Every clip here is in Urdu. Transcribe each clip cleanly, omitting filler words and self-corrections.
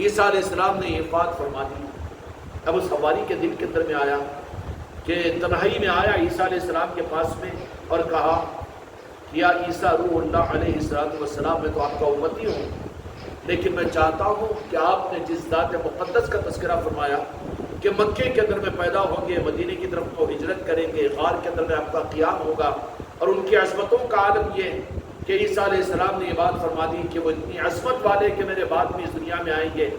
عیسیٰ علیہ السلام نے یہ بات فرما دی۔ اب اس حواری کے دل کے اندر میں آیا کہ تنہائی میں آیا عیسیٰ علیہ السلام کے پاس میں اور کہا کہ یا عیسیٰ روح اللہ علیہ السلام، میں تو آپ کا امتی ہوں، لیکن میں چاہتا ہوں کہ آپ نے جس ذات مقدس کا تذکرہ فرمایا کہ مکے کے اندر میں پیدا ہوں گے، مدینے کی طرف کو ہجرت کریں گے، غار کے اندر میں آپ کا قیام ہوگا، اور ان کی عظمتوں کا عالم یہ کہ عیسیٰ علیہ السلام نے یہ بات فرما دی کہ وہ اتنی عظمت والے کہ میرے بعد میں اس دنیا میں آئیں گے،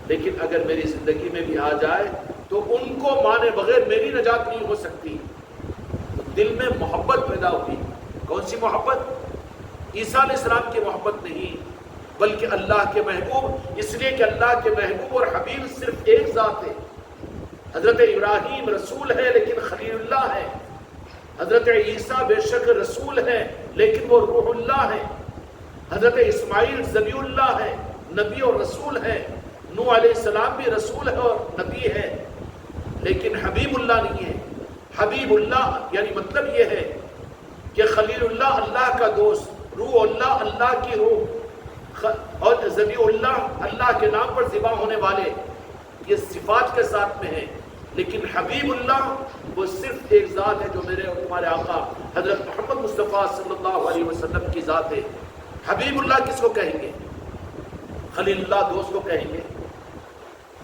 لیکن اگر میری زندگی میں بھی آ جائے تو ان کو مانے بغیر میری نجات نہیں ہو سکتی۔ تو دل میں محبت پیدا ہوئی۔ کون سی محبت؟ عیسیٰ علیہ السلام کی محبت نہیں، بلکہ اللہ کے محبوب، اس لیے کہ اللہ کے محبوب اور حبیب صرف ایک ذات ہے۔ حضرت ابراہیم رسول ہے لیکن خلیل اللہ ہے، حضرت عیسیٰ بے شک رسول ہے لیکن وہ روح اللہ ہے، حضرت اسماعیل ذبیح اللہ ہے، نبی اور رسول ہے، نوح علیہ السلام بھی رسول ہے اور نبی ہے، لیکن حبیب اللہ نہیں ہے۔ حبیب اللہ یعنی مطلب یہ ہے کہ خلیل اللہ اللہ کا دوست، روح اللہ اللہ کی روح، اور ذبیح اللہ اللہ کے نام پر ذبح ہونے والے، یہ صفات کے ساتھ میں ہیں۔ لیکن حبیب اللہ وہ صرف ایک ذات ہے جو میرے اور تمہارے آقا حضرت محمد مصطفیٰ صلی اللہ علیہ وسلم کی ذات ہے۔ حبیب اللہ کس کو کہیں گے؟ خلیل اللہ دوست کو کہیں گے،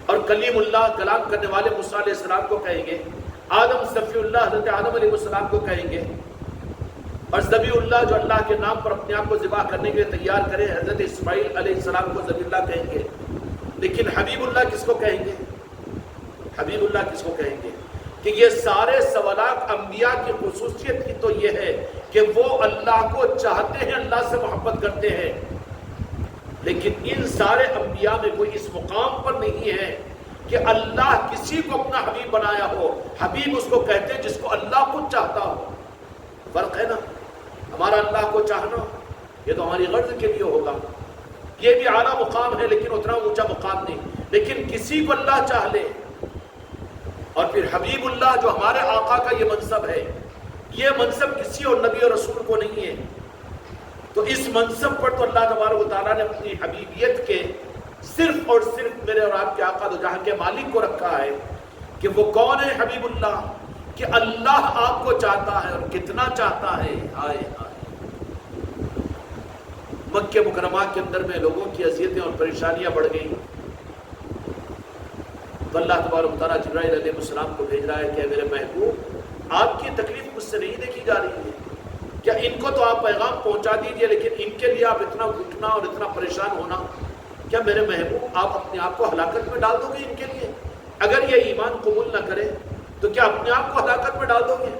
اور کلیم اللہ کلام کرنے والے موسیٰ علیہ السلام کو کہیں گے، آدم صفی اللہ حضرت آدم علیہ السلام کو کہیں گے، اور ذبیح اللہ جو اللہ کے نام پر اپنے آپ کو ذبح کرنے کے لیے تیار کرے حضرت اسماعیل علیہ السلام کو ذبیح اللہ کہیں گے۔ لیکن حبیب اللہ کس کو کہیں گے؟ حبیب اللہ کس کو کہیں گے؟ کہ یہ سارے سوالات انبیاء کی خصوصیت کی تو یہ ہے کہ وہ اللہ کو چاہتے ہیں، اللہ سے محبت کرتے ہیں، لیکن ان سارے انبیاء میں کوئی اس مقام پر نہیں ہے کہ اللہ کسی کو اپنا حبیب بنایا ہو۔ حبیب اس کو کہتے ہیں جس کو اللہ خود چاہتا ہو۔ فرق ہے نا، ہمارا اللہ کو چاہنا یہ تو ہماری غرض کے لیے ہوگا، یہ بھی اعلیٰ مقام ہے لیکن اتنا اونچا مقام نہیں، لیکن کسی کو اللہ چاہ لے۔ اور پھر حبیب اللہ جو ہمارے آقا کا یہ منصب ہے، یہ منصب کسی اور نبی اور رسول کو نہیں ہے۔ تو اس منصب پر تو اللہ تبارک و تعالیٰ نے اپنی حبیبیت کے صرف اور صرف میرے اور آپ کے آقا دو جہاں کے مالک کو رکھا ہے کہ وہ کون ہے حبیب اللہ، کہ اللہ آپ کو چاہتا ہے اور کتنا چاہتا ہے۔ آئے مکہ مکرمہ کے اندر میں لوگوں کی اذیتیں اور پریشانیاں بڑھ گئیں، تو اللہ تبارک و تعالیٰ جبرائیل علیہ السلام کو بھیج رہا ہے کہ میرے محبوب آپ کی تکلیف مجھ سے نہیں دیکھی جا رہی ہے، کیا ان کو تو آپ پیغام پہنچا دیجئے، لیکن ان کے لیے آپ اتنا اٹھنا اور اتنا پریشان ہونا، کیا میرے محبوب آپ اپنے آپ کو ہلاکت میں ڈال دو گے ان کے لیے؟ اگر یہ ایمان قبول نہ کرے تو کیا اپنے آپ کو ہلاکت میں ڈال دو گے؟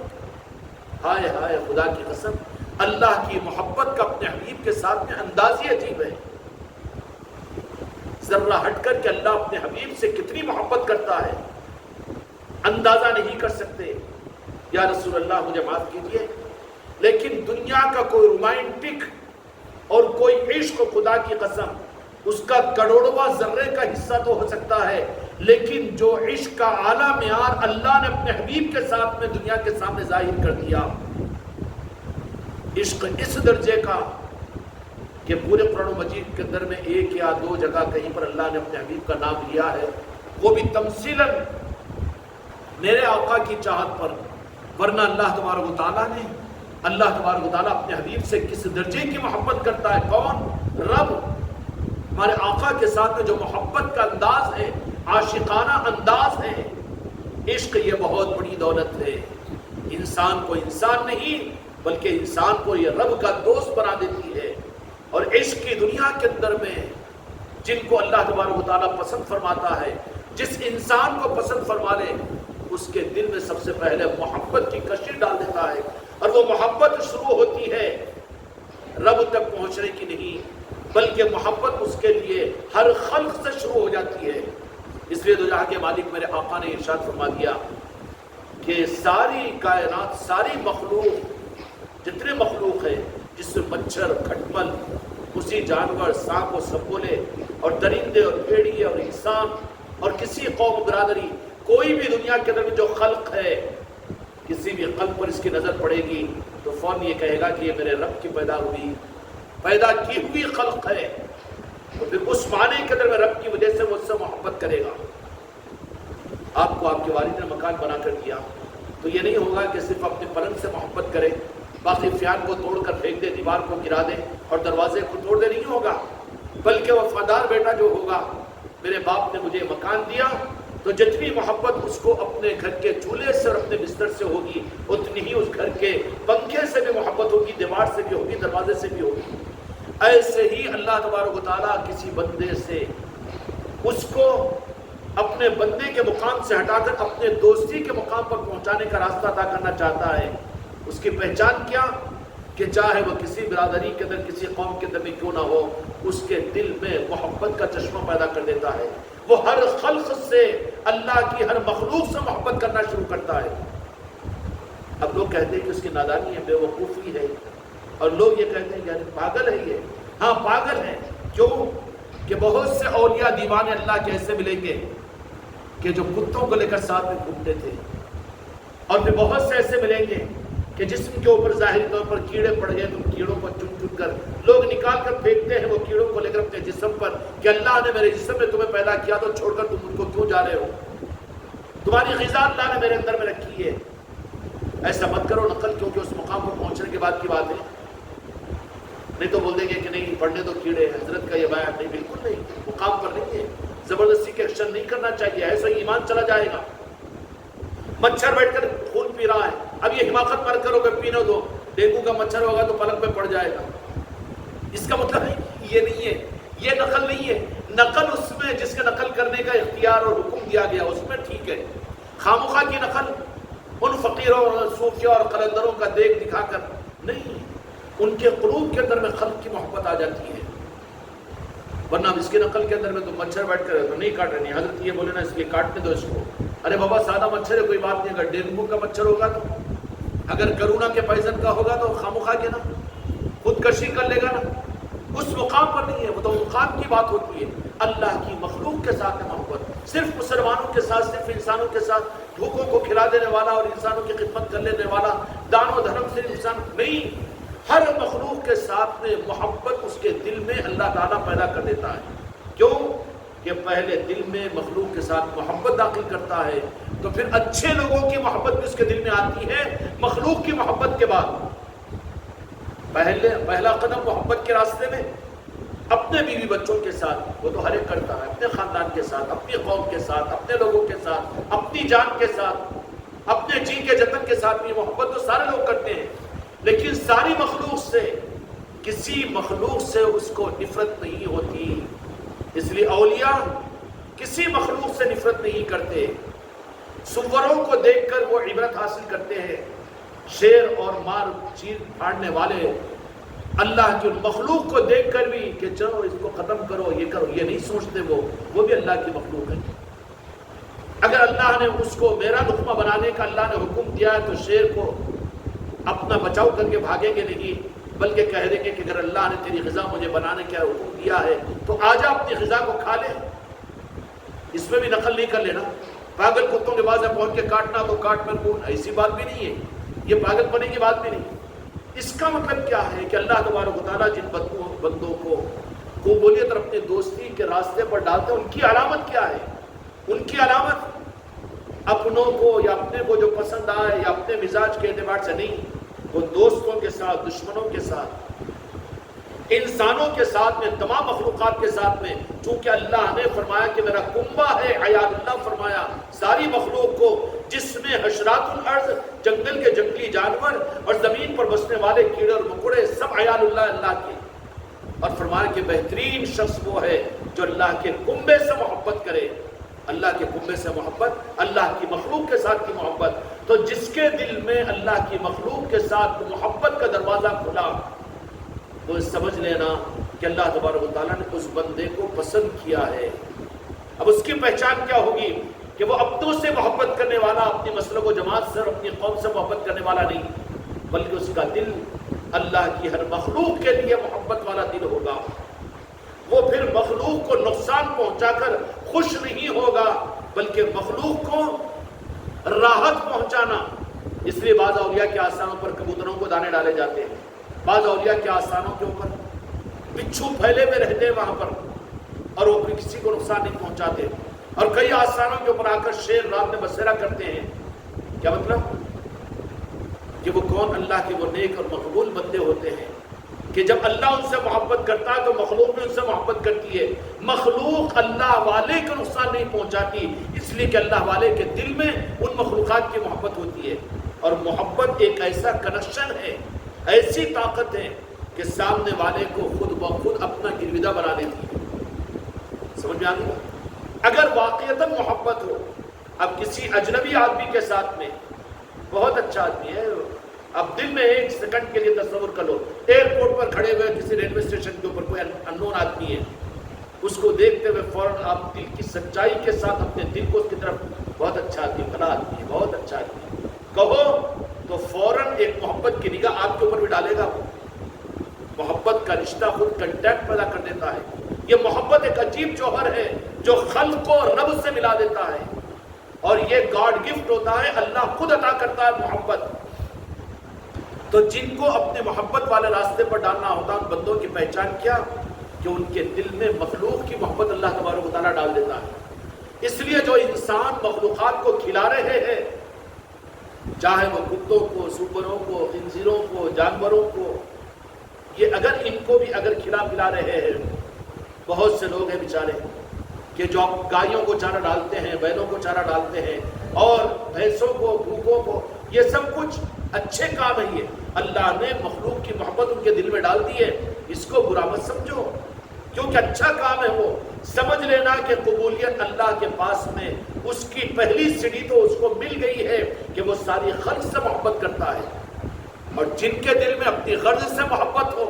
ہائے ہائے، خدا کی قسم، اللہ کی محبت کا اپنے حبیب کے ساتھ میں انداز ہی عجیب ہے۔ ذرہ ہٹ کر کہ اللہ اپنے حبیب سے کتنی محبت کرتا ہے اندازہ نہیں کر سکتے۔ یا رسول اللہ مجھے معاف کیجئے، لیکن دنیا کا کوئی رومانٹک اور کوئی عشق و خدا کی قسم اس کا کروڑواں ذرے کا حصہ تو ہو سکتا ہے، لیکن جو عشق کا اعلیٰ معیار اللہ نے اپنے حبیب کے ساتھ میں دنیا کے سامنے ظاہر کر دیا، عشق اس درجے کا کہ پورے قرآن مجید کے اندر میں ایک یا دو جگہ کہیں پر اللہ نے اپنے حبیب کا نام لیا ہے، وہ بھی تمثیلاً میرے آقا کی چاہت پر۔ ورنہ اللہ تبارک و تعالیٰ نے، اللہ تبارک و تعالیٰ اپنے حبیب سے کس درجے کی محبت کرتا ہے؟ کون؟ رب۔ ہمارے آقا کے ساتھ میں جو محبت کا انداز ہے، عاشقانہ انداز ہے، عشق یہ بہت بڑی دولت ہے، انسان کو انسان نہیں بلکہ انسان کو یہ رب کا دوست بنا دیتی ہے۔ اور عشق کی دنیا کے اندر میں جن کو اللہ تبارک و تعالیٰ پسند فرماتا ہے، جس انسان کو پسند فرما لے اس کے دل میں سب سے پہلے محبت کی کشش ڈال دیتا ہے، اور وہ محبت شروع ہوتی ہے رب تک پہنچنے کی نہیں بلکہ محبت اس کے لیے ہر خلق سے شروع ہو جاتی ہے۔ اس لیے دو جہاں کے مالک میرے آقا نے ارشاد فرما دیا کہ ساری کائنات، ساری مخلوق، جتنے مخلوق ہیں، جس میں مچھر، کھٹمل، اسی جانور، سانپ و سپولے اور درندے اور بھیڑیے اور انسان اور کسی قوم برادری، کوئی بھی دنیا کے اندر جو خلق ہے، کسی بھی خلق پر اس کی نظر پڑے گی تو فوراً یہ کہے گا کہ یہ میرے رب کی پیدا کی ہوئی خلق ہے۔ تو پھر اس معنی کے اندر میں رب کی وجہ سے وہ اس سے کرے گا. آپ کو آپ کے والد نے مکان بنا کر دیا تو یہ نہیں ہوگا کہ صرف اپنے پلنگ سے محبت کرے، باقی فیان کو توڑ کر پھینک دے، دیوار کو گرا دے اور دروازے کو توڑ دے. نہیں ہوگا، بلکہ وفادار بیٹا جو ہوگا، میرے باپ نے مجھے مکان دیا تو جتنی محبت اس کو اپنے گھر کے چولہے سے اور اپنے بستر سے ہوگی، اتنی ہی اس گھر کے پنکھے سے بھی محبت ہوگی، دیوار سے بھی ہوگی، دروازے سے بھی ہوگی. ایسے ہی اللہ تبارک و تعالیٰ کسی بندے سے اس کو اپنے بندے کے مقام سے ہٹا کر اپنے دوستی کے مقام پر پہنچانے کا راستہ طے کرنا چاہتا ہے. اس کی پہچان کیا؟ کہ چاہے وہ کسی برادری کے اندر، کسی قوم کے اندر بھی کیوں نہ ہو، اس کے دل میں محبت کا چشمہ پیدا کر دیتا ہے. وہ ہر خلق سے، اللہ کی ہر مخلوق سے محبت کرنا شروع کرتا ہے. اب لوگ کہتے ہیں کہ اس کی نادانی ہے، بے وقوفی ہے، اور لوگ یہ کہتے ہیں کہ یعنی پاگل ہے یہ. ہاں پاگل ہے. کیوں؟ کہ بہت سے اولیاء دیوانے اللہ کے ایسے ملیں گے کہ جو کتوں کو لے کر ساتھ میں گھومتے تھے، اور پھر بہت سے ایسے ملیں گے کہ جسم کے اوپر ظاہری طور پر کیڑے پڑ گئے تو ان کیڑوں کو چن چن کر لوگ نکال کر پھینکتے ہیں وہ کیڑوں کو لے کر اپنے جسم پر کہ اللہ نے میرے جسم میں تمہیں پیدا کیا تو چھوڑ کر تم ان کو کیوں جا رہے ہو؟ تمہاری غذا اللہ نے میرے اندر میں رکھی ہے. ایسا مت کرو نقل، کیونکہ اس مقام پر پہنچنے کے بعد کی بات ہے. نہیں تو بول دیں گے کہ نہیں پڑھنے تو کیڑے، حضرت کا یہ بیان نہیں، بالکل نہیں، مقام پر نہیں ہے. زبردستی کے ایکشن نہیں کرنا چاہیے، ایسا ایمان چلا جائے گا. مچھر بیٹھ کر خون پی رہا ہے، اب یہ حماقت پر کرو کہ پینے دو، ڈینگو کا مچھر ہوگا تو پلک پہ پڑ جائے گا. اس کا مطلب یہ نہیں ہے، یہ نقل نہیں ہے. نقل اس میں جس کے نقل کرنے کا اختیار اور حکم دیا گیا اس میں ٹھیک ہے. خامخواہ کی نقل ان فقیروں اور صوفیوں اور قلندروں کا دیکھ دکھا کر نہیں، ان کے قلوب کے اندر میں خلق کی محبت آ جاتی ہے. ورنہ اب اس کے نقل کے اندر میں تو مچھر بیٹھ کر تو نہیں کاٹ رہے نہیں. حضرت یہ بولے نا اس کے کاٹنے دو اس کو. ارے بابا سادہ مچھر ہے کوئی بات نہیں، اگر ڈینگو کا مچھر ہوگا تو، اگر کرونا کے پائزن کا ہوگا تو خامخواہ کے نا خودکشی کر لے گا نا. اس مقام پر نہیں ہے، وہ تو مقام کی بات ہوتی ہے. اللہ کی مخلوق کے ساتھ محبت، صرف مسلمانوں کے ساتھ، صرف انسانوں کے ساتھ، بھوکوں کو کھلا دینے والا اور انسانوں کی خدمت کر لینے والا، دان و دھرم سے انسان نہیں، ہر مخلوق کے ساتھ میں محبت اس کے دل میں اللہ تعالیٰ پیدا کر دیتا ہے. کیوں؟ کہ پہلے دل میں مخلوق کے ساتھ محبت داخل کرتا ہے تو پھر اچھے لوگوں کی محبت بھی اس کے دل میں آتی ہے. مخلوق کی محبت کے بعد پہلا قدم محبت کے راستے میں اپنے بیوی بچوں کے ساتھ، وہ تو ہر ایک کرتا ہے، اپنے خاندان کے ساتھ، اپنی قوم کے ساتھ، اپنے لوگوں کے ساتھ، اپنی جان کے ساتھ، اپنے جی کے جتن کے ساتھ بھی محبت تو سارے لوگ کرتے ہیں. لیکن ساری مخلوق سے، کسی مخلوق سے اس کو نفرت نہیں ہوتی. اس لیے اولیاء کسی مخلوق سے نفرت نہیں کرتے. سوروں کو دیکھ کر وہ عبرت حاصل کرتے ہیں. شیر اور مار چیر پھاڑنے والے اللہ کی مخلوق کو دیکھ کر بھی کہ چلو اس کو ختم کرو، یہ کرو، یہ نہیں سوچتے. وہ بھی اللہ کی مخلوق ہے. اگر اللہ نے اس کو میرا لقمہ بنانے کا اللہ نے حکم دیا ہے تو شیر کو اپنا بچاؤ کر کے بھاگیں گے نہیں، بلکہ کہہ دیں گے کہ اگر اللہ نے تیری غذا مجھے بنانے کا حکم دیا ہے تو آجا اپنی غذا کو کھا لے. اس میں بھی نقل نہیں کر لینا. پاگل کتوں کے بعد پہنچ کے کاٹنا تو کاٹ پر کون، ایسی بات بھی نہیں ہے. یہ پاگل پنے کی بات بھی نہیں. اس کا مطلب کیا ہے کہ اللہ تبارک و تعالیٰ جن بندوں کو قبولیت اور اپنے دوستی کے راستے پر ڈالتے ہیں، ان کی علامت کیا ہے؟ ان کی علامت اپنوں کو یا اپنے کو جو پسند آئے یا اپنے مزاج کے اعتبار سے نہیں، وہ دوستوں کے ساتھ، دشمنوں کے ساتھ، انسانوں کے ساتھ میں، تمام مخلوقات کے ساتھ میں. چونکہ اللہ نے فرمایا کہ میرا کنبہ ہے، عیال اللہ فرمایا ساری مخلوق کو، جس میں حشرات الارض، جنگل کے جنگلی جانور اور زمین پر بسنے والے کیڑے اور مکوڑے سب عیال اللہ کے. اور فرمایا کہ بہترین شخص وہ ہے جو اللہ کے کنبے سے محبت کرے. اللہ کے کنبے سے محبت، اللہ کی مخلوق کے ساتھ کی محبت. تو جس کے دل میں اللہ کی مخلوق کے ساتھ محبت کا دروازہ کھلا، وہ سمجھ لینا کہ اللہ تبارک و تعالیٰ نے اس بندے کو پسند کیا ہے. اب اس کی پہچان کیا ہوگی کہ وہ اپنوں سے محبت کرنے والا، اپنی مسلک و جماعت سے اور اپنی قوم سے محبت کرنے والا نہیں، بلکہ اس کا دل اللہ کی ہر مخلوق کے لیے محبت والا دل ہوگا. وہ پھر مخلوق کو نقصان پہنچا کر خوش نہیں ہوگا، بلکہ مخلوق کو راحت پہنچانا. اس لیے بعض اولیاء کے آستانوں پر کبوتروں کو دانے ڈالے جاتے ہیں، بعض اولیاء کے آستانوں کے اوپر بچھو پھیلے ہوئے رہتے ہیں وہاں پر، اور وہ پھر کسی کو نقصان نہیں پہنچاتے. اور کئی آستانوں کے اوپر آ کر شیر رات میں بسیرا کرتے ہیں. کیا مطلب؟ کہ وہ کون؟ اللہ کے وہ نیک اور مقبول بندے ہوتے ہیں کہ جب اللہ ان سے محبت کرتا ہے تو مخلوق بھی ان سے محبت کرتی ہے. مخلوق اللہ والے کو نقصان نہیں پہنچاتی، اس لیے کہ اللہ والے کے دل میں ان مخلوقات کی محبت ہوتی ہے. اور محبت ایک ایسا کنیکشن ہے، ایسی طاقت ہے کہ سامنے والے کو خود بخود اپنا گرویدہ بنا دیتی ہے. سمجھ میں آ گئی؟ اگر واقعتاً محبت ہو، اب کسی اجنبی آدمی کے ساتھ میں، بہت اچھا آدمی ہے، اب دل میں ایک سیکنڈ کے لیے تصور کر لو، ایئرپورٹ پر کھڑے ہوئے کسی ریلوے اسٹیشن کے اوپر کوئی اننون آدمی ہے، اس کو دیکھتے ہوئے فوراً آپ دل کی سچائی کے ساتھ اپنے دل کو اس کی طرف، بہت اچھا آدمی، بھلا آدمی ہے، بہت اچھا آدمی کہو تو فوراً ایک محبت کی نگاہ آپ کے اوپر بھی ڈالے گا. وہ محبت کا رشتہ خود کنٹیکٹ پیدا کر دیتا ہے. یہ محبت ایک عجیب جوہر ہے جو خلق کو رب سے ملا دیتا ہے، اور یہ گاڈ گفٹ ہوتا ہے، اللہ خود عطا کرتا ہے محبت. تو جن کو اپنے محبت والے راستے پر ڈالنا ہوتا ہے، ان بندوں کی پہچان کیا؟ کہ ان کے دل میں مخلوق کی محبت اللہ تبارک و تعالیٰ ڈال دیتا ہے. اس لیے جو انسان مخلوقات کو کھلا رہے ہیں، چاہے وہ کتوں کو، سپروں کو، خنزیروں کو، جانوروں کو، یہ اگر ان کو بھی اگر کھلا پلا رہے ہیں، بہت سے لوگ ہیں بیچارے کہ جو گائیوں کو چارہ ڈالتے ہیں، بیلوں کو چارہ ڈالتے ہیں، اور بھینسوں کو، بھوکوں کو، یہ سب کچھ اچھے کام ہے. یہ اللہ نے مخلوق کی محبت ان کے دل میں ڈال دی ہے، اس کو برا مت سمجھو، کیونکہ اچھا کام ہے. وہ سمجھ لینا کہ قبولیت اللہ کے پاس میں اس کی پہلی سیڑھی تو اس کو مل گئی ہے کہ وہ ساری خلق سے محبت کرتا ہے. اور جن کے دل میں اپنی غرض سے محبت ہو،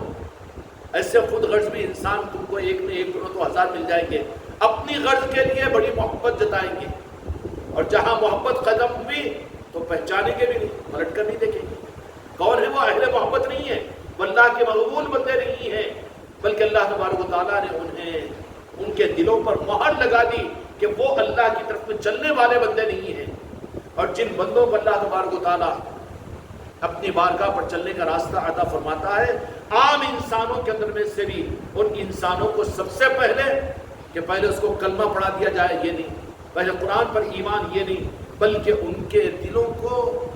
ایسے خود غرض بھی انسان تم کو ایک میں ایک دونوں تو ہزار مل جائیں گے، اپنی غرض کے لیے بڑی محبت جتائیں گے، اور جہاں محبت ختم ہوئی تو پہچانیں گے بھی نہیں، پلٹ کر نہیں دیکھیں گے. کون ہے وہ؟ اہل محبت نہیں ہے، وہ اللہ کے مقبول بندے نہیں ہیں، بلکہ اللہ تبارک و تعالیٰ نے انہیں ان کے دلوں پر مہر لگا دی کہ وہ اللہ کی طرف میں چلنے والے بندے نہیں ہیں. اور جن بندوں کو اللہ تبارک و تعالیٰ اپنی بارگاہ پر چلنے کا راستہ عطا فرماتا ہے، عام انسانوں کے اندر میں سے بھی ان انسانوں کو سب سے پہلے کہ پہلے اس کو کلمہ پڑھا دیا جائے، یہ نہیں، پہلے قرآن پر ایمان، یہ نہیں، بلکہ ان کے دلوں کو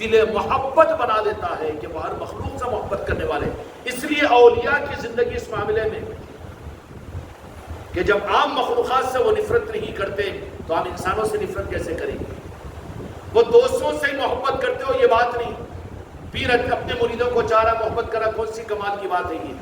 دل محبت بنا دیتا ہے کہ وہ ہر مخلوق سے محبت کرنے والے. اس لیے اولیاء کی زندگی اس معاملے میں کہ جب عام مخلوقات سے وہ نفرت نہیں کرتے تو عام انسانوں سے نفرت کیسے کریں گے؟ وہ دوستوں سے محبت کرتے ہو، یہ بات نہیں. پیر اپنے مریدوں کو چارہ محبت کرا، کون سی کمال کی بات ہے یہ؟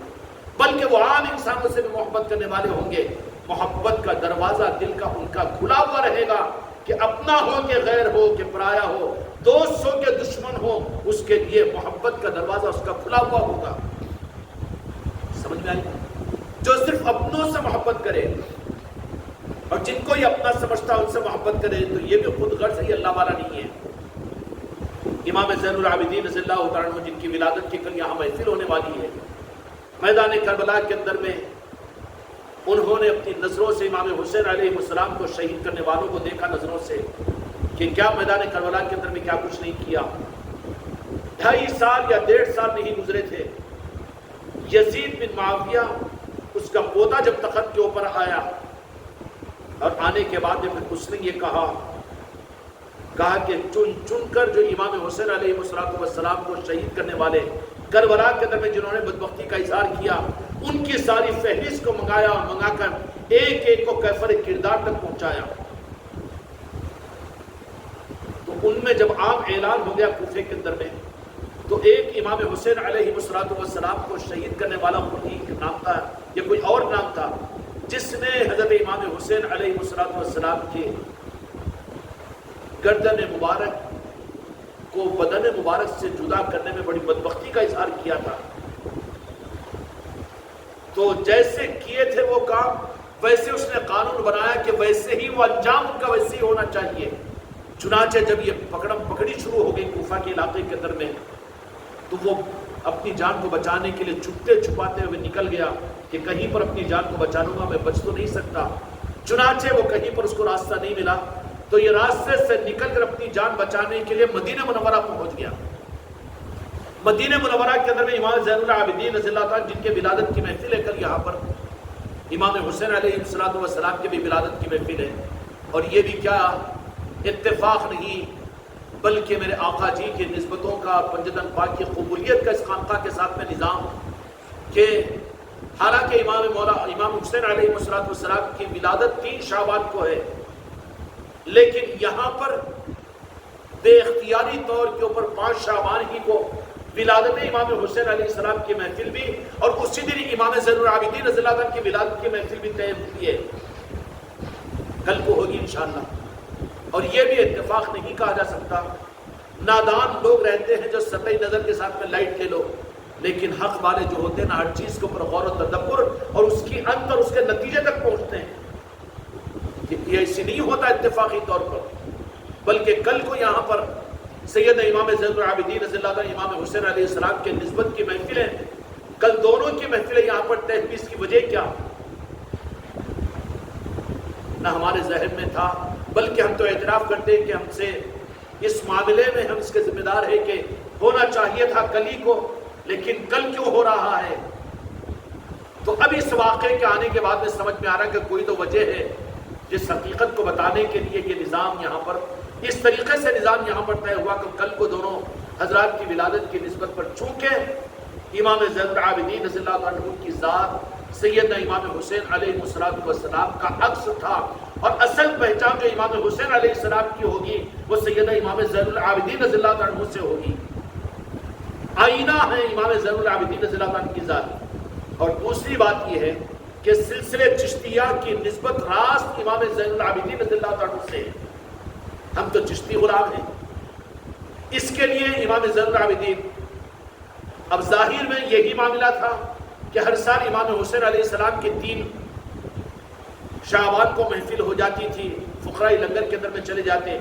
بلکہ وہ عام انسانوں سے بھی محبت کرنے والے ہوں گے. محبت کا دروازہ دل کا ان کا کھلا ہوا رہے گا کہ اپنا ہو کہ غیر ہو کہ پرایا ہو، دوست ہو کہ دشمن ہو، اس کے لیے محبت کا دروازہ اس کا کھلا ہوا ہوگا. سمجھ میں آئی؟ جو صرف اپنوں سے محبت کرے اور جن کو یہ اپنا سمجھتا ہے ان سے محبت کرے تو یہ بھی خود غرض ہے، یہ اللہ والا نہیں ہے. امام زین العابدین رضی اللہ تعالیٰ عنہ جن کی ولادت کی کل یہاں محفل ہونے والی ہے، میدان کربلا کے اندر میں انہوں نے اپنی نظروں سے امام حسین علیہ السلام کو شہید کرنے والوں کو دیکھا نظروں سے کہ کیا میدان کربلا کے اندر میں کیا کچھ نہیں کیا. 2.5 سال یا 1.5 سال نہیں گزرے تھے، یزید بن معاویہ اس کا پوتا جب تخت کے اوپر آیا، اور آنے کے بعد پھر اس نے یہ کہا کہ چن چن کر جو امام حسین علیہ السلام کو شہید کرنے والے کربلا کے اندر میں جنہوں نے بدبختی کا اظہار کیا، ان کی ساری فہرست کو منگا کر ایک ایک کو کیفر کردار تک پہنچایا. تو ان میں جب عام اعلان ہو گیا کوفے کے اندر میں، تو ایک امام حسین علیہ السلام کو شہید کرنے والا خود ہی نام تھا یا کوئی اور نام تھا، جس نے حضرت امام حسین علیہ السلام کے گردن مبارک کو بدن مبارک سے جدا کرنے میں بڑی بدبختی کا اظہار کیا تھا. تو جیسے کیے تھے وہ کام، ویسے اس نے قانون بنایا کہ ویسے ہی وہ انجام ان کا ویسے ہی ہونا چاہیے. چنانچہ جب یہ پکڑم پکڑی شروع ہو گئی کوفہ کے علاقے کے اندر میں، تو وہ اپنی جان کو بچانے کے لیے چھپتے چھپاتے ہوئے نکل گیا کہ کہیں پر اپنی جان کو بچا لوں گا، میں بچ تو نہیں سکتا. چنانچہ وہ کہیں پر اس کو راستہ نہیں ملا تو یہ راستے سے نکل کر اپنی جان بچانے کے لیے مدینہ منورہ پہنچ گیا. مدینہ منورہ کے اندر میں امام زین العابدین رضی اللہ تعالیٰ جن کے ولادت کی محفل ہے، کل یہاں پر امام حسین علیہ السلام کی بھی ولادت کی محفل ہے. اور یہ بھی کیا اتفاق نہیں بلکہ میرے آقا جی کی نسبتوں کا پنجتن پاک کی قبولیت کا اس خانقاہ کے ساتھ میں نظام کہ حالانکہ امام حسین علیہ السلام کی ولادت 3 شعبان کو ہے، لیکن یہاں پر بے اختیاری طور کے اوپر 5 شعبان ہی کو ولادت امام حسین علیہ السلام کی محفل بھی اور اسی دن امام زین العابدین رضی اللہ عنہ کی ولادت کی محفل بھی طے ہوئی ہے، کل کو ہوگی انشاءاللہ۔ اور یہ بھی اتفاق نہیں کہا جا سکتا۔ نادان لوگ رہتے ہیں جو سطحی نظر کے ساتھ میں لائٹ لے لو، لیکن حق والے جو ہوتے ہیں نا ہر چیز کے اوپر غور و تدبر اور اس کی انت اور اس کے نتیجے تک پہنچتے ہیں۔ یہ ایسی نہیں ہوتا اتفاقی طور پر، بلکہ کل کو یہاں پر سید امام زین العابدین رضی اللہ عنہ امام حسین علیہ السلام کے نسبت کی محفلیں، کل دونوں کی محفلیں یہاں پر طے ہوئی، اس کی وجہ کیا نہ ہمارے ذہن میں تھا، بلکہ ہم تو اعتراف کرتے ہیں کہ ہم سے اس معاملے میں ہم اس کے ذمہ دار ہیں کہ ہونا چاہیے تھا کل ہی کو، لیکن کل کیوں ہو رہا ہے؟ تو اب اس واقعے کے آنے کے بعد میں سمجھ میں آ رہا ہے کہ کوئی تو وجہ ہے جس حقیقت کو بتانے کے لیے یہ نظام یہاں پر اس طریقے سے نظام یہاں پر طے ہوا کہ کل کو دونوں حضرات کی ولادت کی نسبت پر چونکہ امام زین العابدین رضی اللہ عنہ کی ذات سیدنا امام حسین علیہ السلام کا عکس تھا، اور اصل پہچان جو امام حسین علیہ السلام کی ہوگی وہ سیدنا امام زین العابدین رضی اللہ عنہ سے ہوگی، آئینہ ہے امام زین العابدین رضی اللہ عنہ کی ذات۔ اور دوسری بات یہ ہے کہ سلسلے چشتیہ کی نسبت راست امام زین العابدین رضی اللہ عنہ سے ہے، ہم تو چشتی غلام ہیں۔ اس کے لیے امام زین العابدین اب ظاہر میں یہی معاملہ تھا کہ ہر سال امام حسین علیہ السلام کی 3 شعبان کو محفل ہو جاتی تھی، فقراء لنگر کے اندر میں چلے جاتے،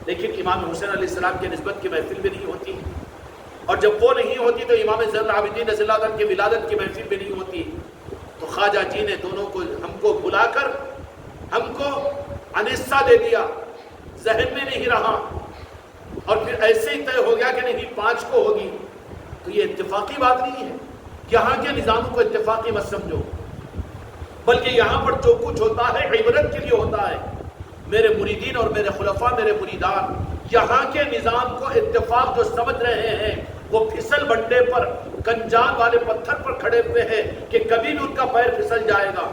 لیکن امام حسین علیہ السلام کی نسبت کی محفل بھی نہیں ہوتی، اور جب وہ نہیں ہوتی تو امام زین العابدین رضی اللہ عنہ کی ولادت کی محفل بھی نہیں ہوتی۔ تو خواجہ جی نے دونوں کو ہم کو بلا کر ہم کو انیسہ دے دیا، ذہن میں نہیں رہا، اور پھر ایسے ہی طے ہو گیا کہ نہیں 5 کو ہوگی۔ تو یہ اتفاقی بات نہیں ہے، یہاں کے نظاموں کو اتفاقی مت سمجھو، بلکہ یہاں پر جو کچھ ہوتا ہے عبرت کے لیے ہوتا ہے۔ میرے مریدین اور میرے خلفاء، میرے مریدان یہاں کے نظام کو اتفاق جو سمجھ رہے ہیں وہ پھسل بنڈے پر کنجان والے پتھر پر کھڑے ہوئے ہیں کہ کبھی بھی ان کا پیر پھسل جائے گا۔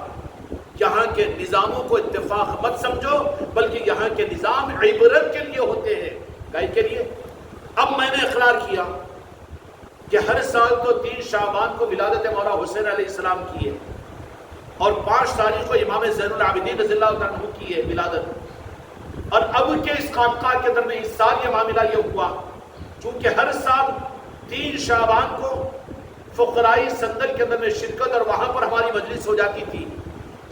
یہاں کے نظاموں کو اتفاق مت سمجھو، بلکہ یہاں کے نظام عبرت کے لیے ہوتے ہیں، کائے کے لیے۔ اب میں نے اقرار کیا کہ ہر سال تو 3 شعبان کو ولادت مولا حسین علیہ السلام کی ہے، اور 5 تاریخ کو امام زین العابدین رضی اللہ عنہ کی ہے ولادت۔ اور اب کے اس خانقاہ کے اندر میں اس سال یہ معاملہ یہ ہوا، چونکہ ہر سال 3 شعبان کو فقرائی صندل کے اندر میں شرکت اور وہاں پر ہماری مجلس ہو جاتی تھی،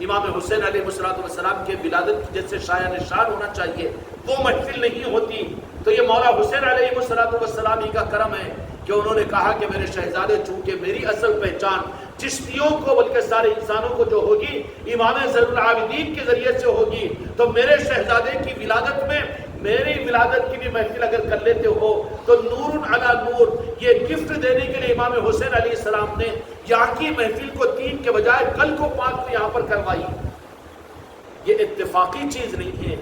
امام حسین علیہ السلام کے ولادت کی جیسے شایع نشان ہونا چاہیے وہ محفل نہیں ہوتی۔ تو یہ مولا حسین علیہ السلام ہی کا کرم ہے کہ انہوں نے کہا کہ میرے شہزادے، چونکہ میری اصل پہچان چشتیوں کو بلکہ سارے انسانوں کو جو ہوگی امام زین العابدین کے ذریعے سے ہوگی، تو میرے شہزادے کی ولادت میں میری ولادت کی بھی محفل اگر کر لیتے ہو تو نور علی نور، یہ گفٹ دینے کے لیے امام حسین علیہ السلام نے یہاں کی محفل کو 3 کے بجائے کل کو 5 کو یہاں پر کروائی۔ یہ اتفاقی چیز نہیں ہے،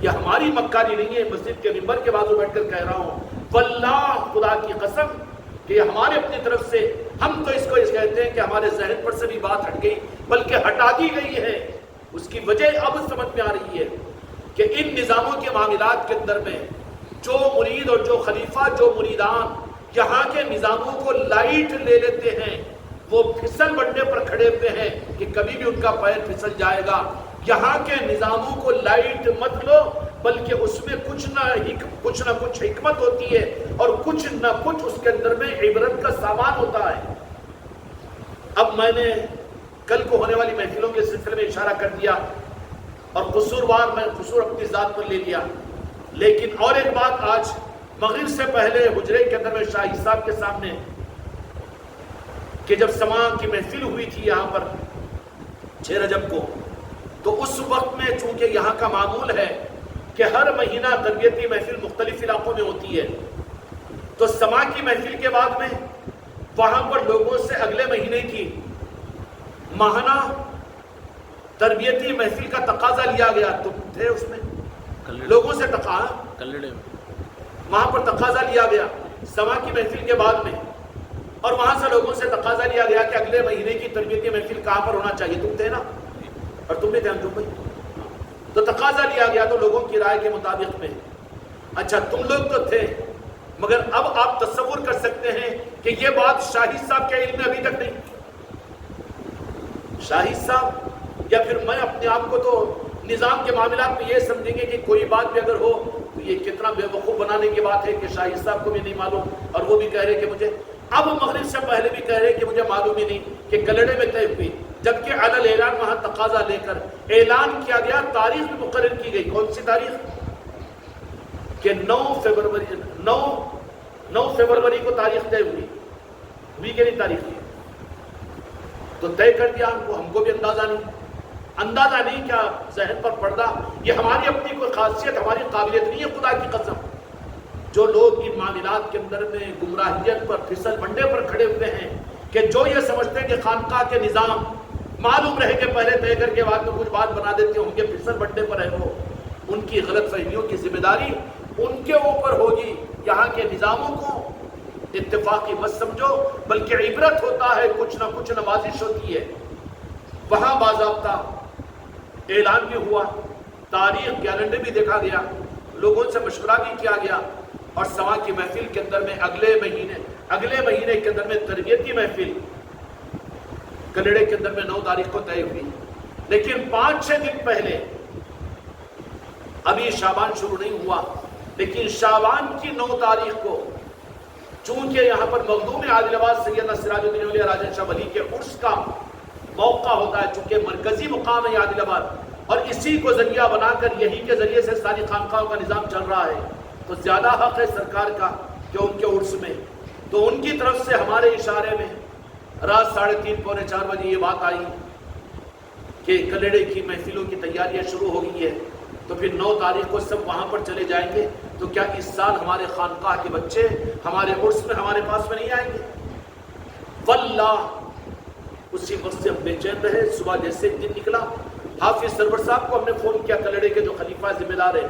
یہ ہماری مکاری نہیں ہے، مسجد کے ممبر کے بازو بیٹھ کر کہہ رہا ہوں، واللہ خدا کی قسم کہ یہ ہمارے اپنی طرف سے، ہم تو اس کو کہتے ہیں کہ ہمارے ذہن پر سے بھی بات ہٹ گئی بلکہ ہٹا دی گئی ہے۔ اس کی وجہ اب سمجھ میں آ رہی ہے کہ ان نظاموں کے معاملات کے اندر میں جو مرید اور جو خلیفہ، جو مریدان یہاں کے نظاموں کو لائٹ لے لیتے ہیں، وہ پھسل بننے پر کھڑے ہوئے ہیں کہ کبھی بھی ان کا پیر پھسل جائے گا۔ یہاں کے نظاموں کو لائٹ مت لو، بلکہ اس میں کچھ نہ کچھ حکمت ہوتی ہے اور کچھ نہ کچھ اس کے اندر میں عبرت کا سامان ہوتا ہے۔ اب میں نے کل کو ہونے والی محفلوں کے سلسلے میں اشارہ کر دیا اور قصوروار میں قصور اپنی ذات پر لے لیا، لیکن اور ایک بات آج مغرب سے پہلے حجرے کے اندر میں شاہی صاحب کے سامنے کہ جب سماع کی محفل ہوئی تھی یہاں پر 6 رجب کو، تو اس وقت میں چونکہ یہاں کا معمول ہے کہ ہر مہینہ تربیتی محفل مختلف علاقوں میں ہوتی ہے، تو سماع کی محفل کے بعد میں وہاں پر لوگوں سے اگلے مہینے کی ماہانہ تربیتی محفل کا تقاضا لیا گیا، تم تھے اس میں، لوگوں سے کلڑے میں وہاں پر تقاضا لیا گیا سما کی محفل کے بعد میں، اور وہاں سے لوگوں سے تقاضا لیا گیا کہ اگلے مہینے کی تربیتی محفل کہاں پر ہونا چاہیے، تم تھے نا، اور تم بھی تھے انجم بھائی، تو تقاضا لیا گیا تو لوگوں کی رائے کے مطابق میں، اچھا تم لوگ تو تھے، مگر اب آپ تصور کر سکتے ہیں کہ یہ بات شاہد صاحب کے علم میں ابھی تک نہیں، شاہد صاحب یا پھر میں اپنے آپ کو تو نظام کے معاملات میں یہ سمجھیں گے کہ کوئی بات بھی اگر ہو تو یہ کتنا بے وقوف بنانے کی بات ہے کہ شاہد صاحب کو بھی نہیں معلوم، اور وہ بھی کہہ رہے کہ مجھے، اب مغرب سے پہلے بھی کہہ رہے کہ مجھے معلوم ہی نہیں کہ کلڑے میں طے ہوئی، جبکہ علی اعلان وہاں تقاضا لے کر اعلان کیا گیا، تاریخ بھی مقرر کی گئی، کون سی تاریخ؟ کہ 9 فروری کو تاریخ طے ہوئی کہ نہیں تاریخ کی، تو طے کر دیا ہم کو بھی اندازہ نہیں کیا ذہن پر پردہ، یہ ہماری اپنی کوئی خاصیت، ہماری قابلیت نہیں ہے، خدا کی قسم جو لوگ ان معاملات کے اندر میں گمراہیت پر پھسل بنڈے پر کھڑے ہوئے ہیں کہ جو یہ سمجھتے ہیں کہ خانقاہ کے نظام معلوم رہے کہ پہلے طے کر کے بعد میں کچھ بات بنا دیتے ہوں گے، پھسل بنڈے پر ہے وہ، ان کی غلط فہمیوں کی ذمہ داری ان کے اوپر ہوگی، یہاں کے نظاموں کو اتفاقی مت سمجھو، بلکہ عبرت ہوتا ہے، کچھ نہ کچھ نوازش ہوتی ہے، وہاں باضابطہ اعلان بھی ہوا، تاریخ کیلنڈر بھی دیکھا گیا، لوگوں سے مشورہ بھی کیا گیا، اور سما کی محفل کے اندر میں اگلے مہینے کے اندر میں تربیتی محفل کلڑے کے اندر میں 9 تاریخ کو طے ہوئی، لیکن 5-6 دن پہلے، ابھی شعبان شروع نہیں ہوا، لیکن شعبان کی 9 تاریخ کو چونکہ یہاں پر مخدوم عادل آباد سیدنا سراج الدین اولیاء راجہ شاہ ولی کے عرس کا موقع ہوتا ہے، چونکہ مرکزی مقام ہے عادل آباد، اور اسی کو ذریعہ بنا کر یہی کے ذریعے سے ساری خانقاہوں کا نظام چل رہا ہے، تو زیادہ حق ہے سرکار کا کہ ان کے عرس میں، تو ان کی طرف سے ہمارے اشارے میں رات 3:30 پونے 4 بجے یہ بات آئی کہ کلڑے کی محفلوں کی تیاریاں شروع ہو گئی ہے، تو پھر 9 تاریخ کو سب وہاں پر چلے جائیں گے، تو کیا اس سال ہمارے خانقاہ کے بچے ہمارے عرس میں ہمارے پاس میں نہیں آئیں گے؟ واللہ اسی وقت سے ہم بے چین رہے، صبح جیسے دن نکلا، حافظ سرور صاحب کو ہم نے فون کیا، کلڑے کے جو خلیفہ ذمہ دار ہیں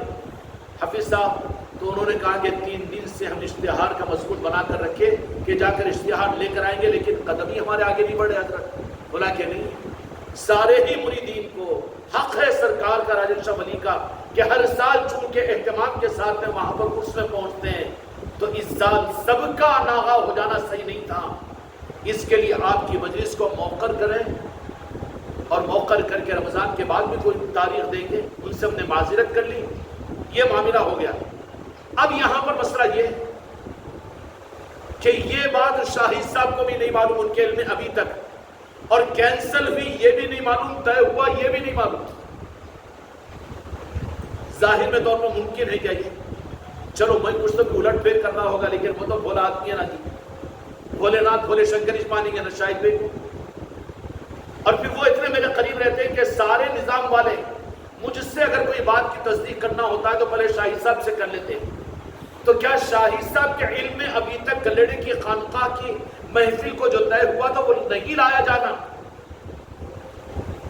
حافظ صاحب، تو انہوں نے کہا کہ 3 دن سے ہم اشتہار کا مضمون بنا کر رکھے کہ جا کر اشتہار لے کر آئیں گے، لیکن قدم ہی ہمارے آگے نہیں بڑھے حضرت، بولا کہ نہیں، سارے ہی مریدین کو حق ہے سرکار کا راجہ شاہ ولی کا کہ ہر سال چونکہ اہتمام کے ساتھ میں وہاں پر عرس میں پہنچتے ہیں، تو اس سال سب کا ناغہ ہو جانا صحیح نہیں تھا، اس کے لیے آپ کی مجلس کو موقر کریں، اور موقر کر کے رمضان کے بعد بھی کوئی تاریخ دیں گے، ان سے ہم نے معذرت کر لی، یہ معاملہ ہو گیا۔ اب یہاں پر مسئلہ یہ کہ یہ بات شاہد صاحب کو بھی نہیں معلوم ان کے علم میں ابھی تک، اور کینسل ہوئی یہ بھی نہیں معلوم، طے ہوا یہ بھی نہیں معلوم، ظاہر میں طور پر ممکن ہے کیا یہ؟ چلو میں کچھ تو الٹ پھیر کرنا ہوگا، لیکن وہ تو بھولا آدمی ہے نا جی، بھولے ناتھ بھولے شنکر مانیں گے نا شاہد بھائی کو، اور پھر وہ اتنے میرے قریب رہتے ہیں کہ سارے نظام والے مجھ سے اگر کوئی بات کی تصدیق کرنا ہوتا ہے تو پہلے شاہد صاحب سے کر لیتے ہیں، تو کیا شاہد صاحب کے علم میں ابھی تک کلڑے کی خانقاہ کی محفل کو جو طے ہوا تھا وہ نہیں لایا جانا،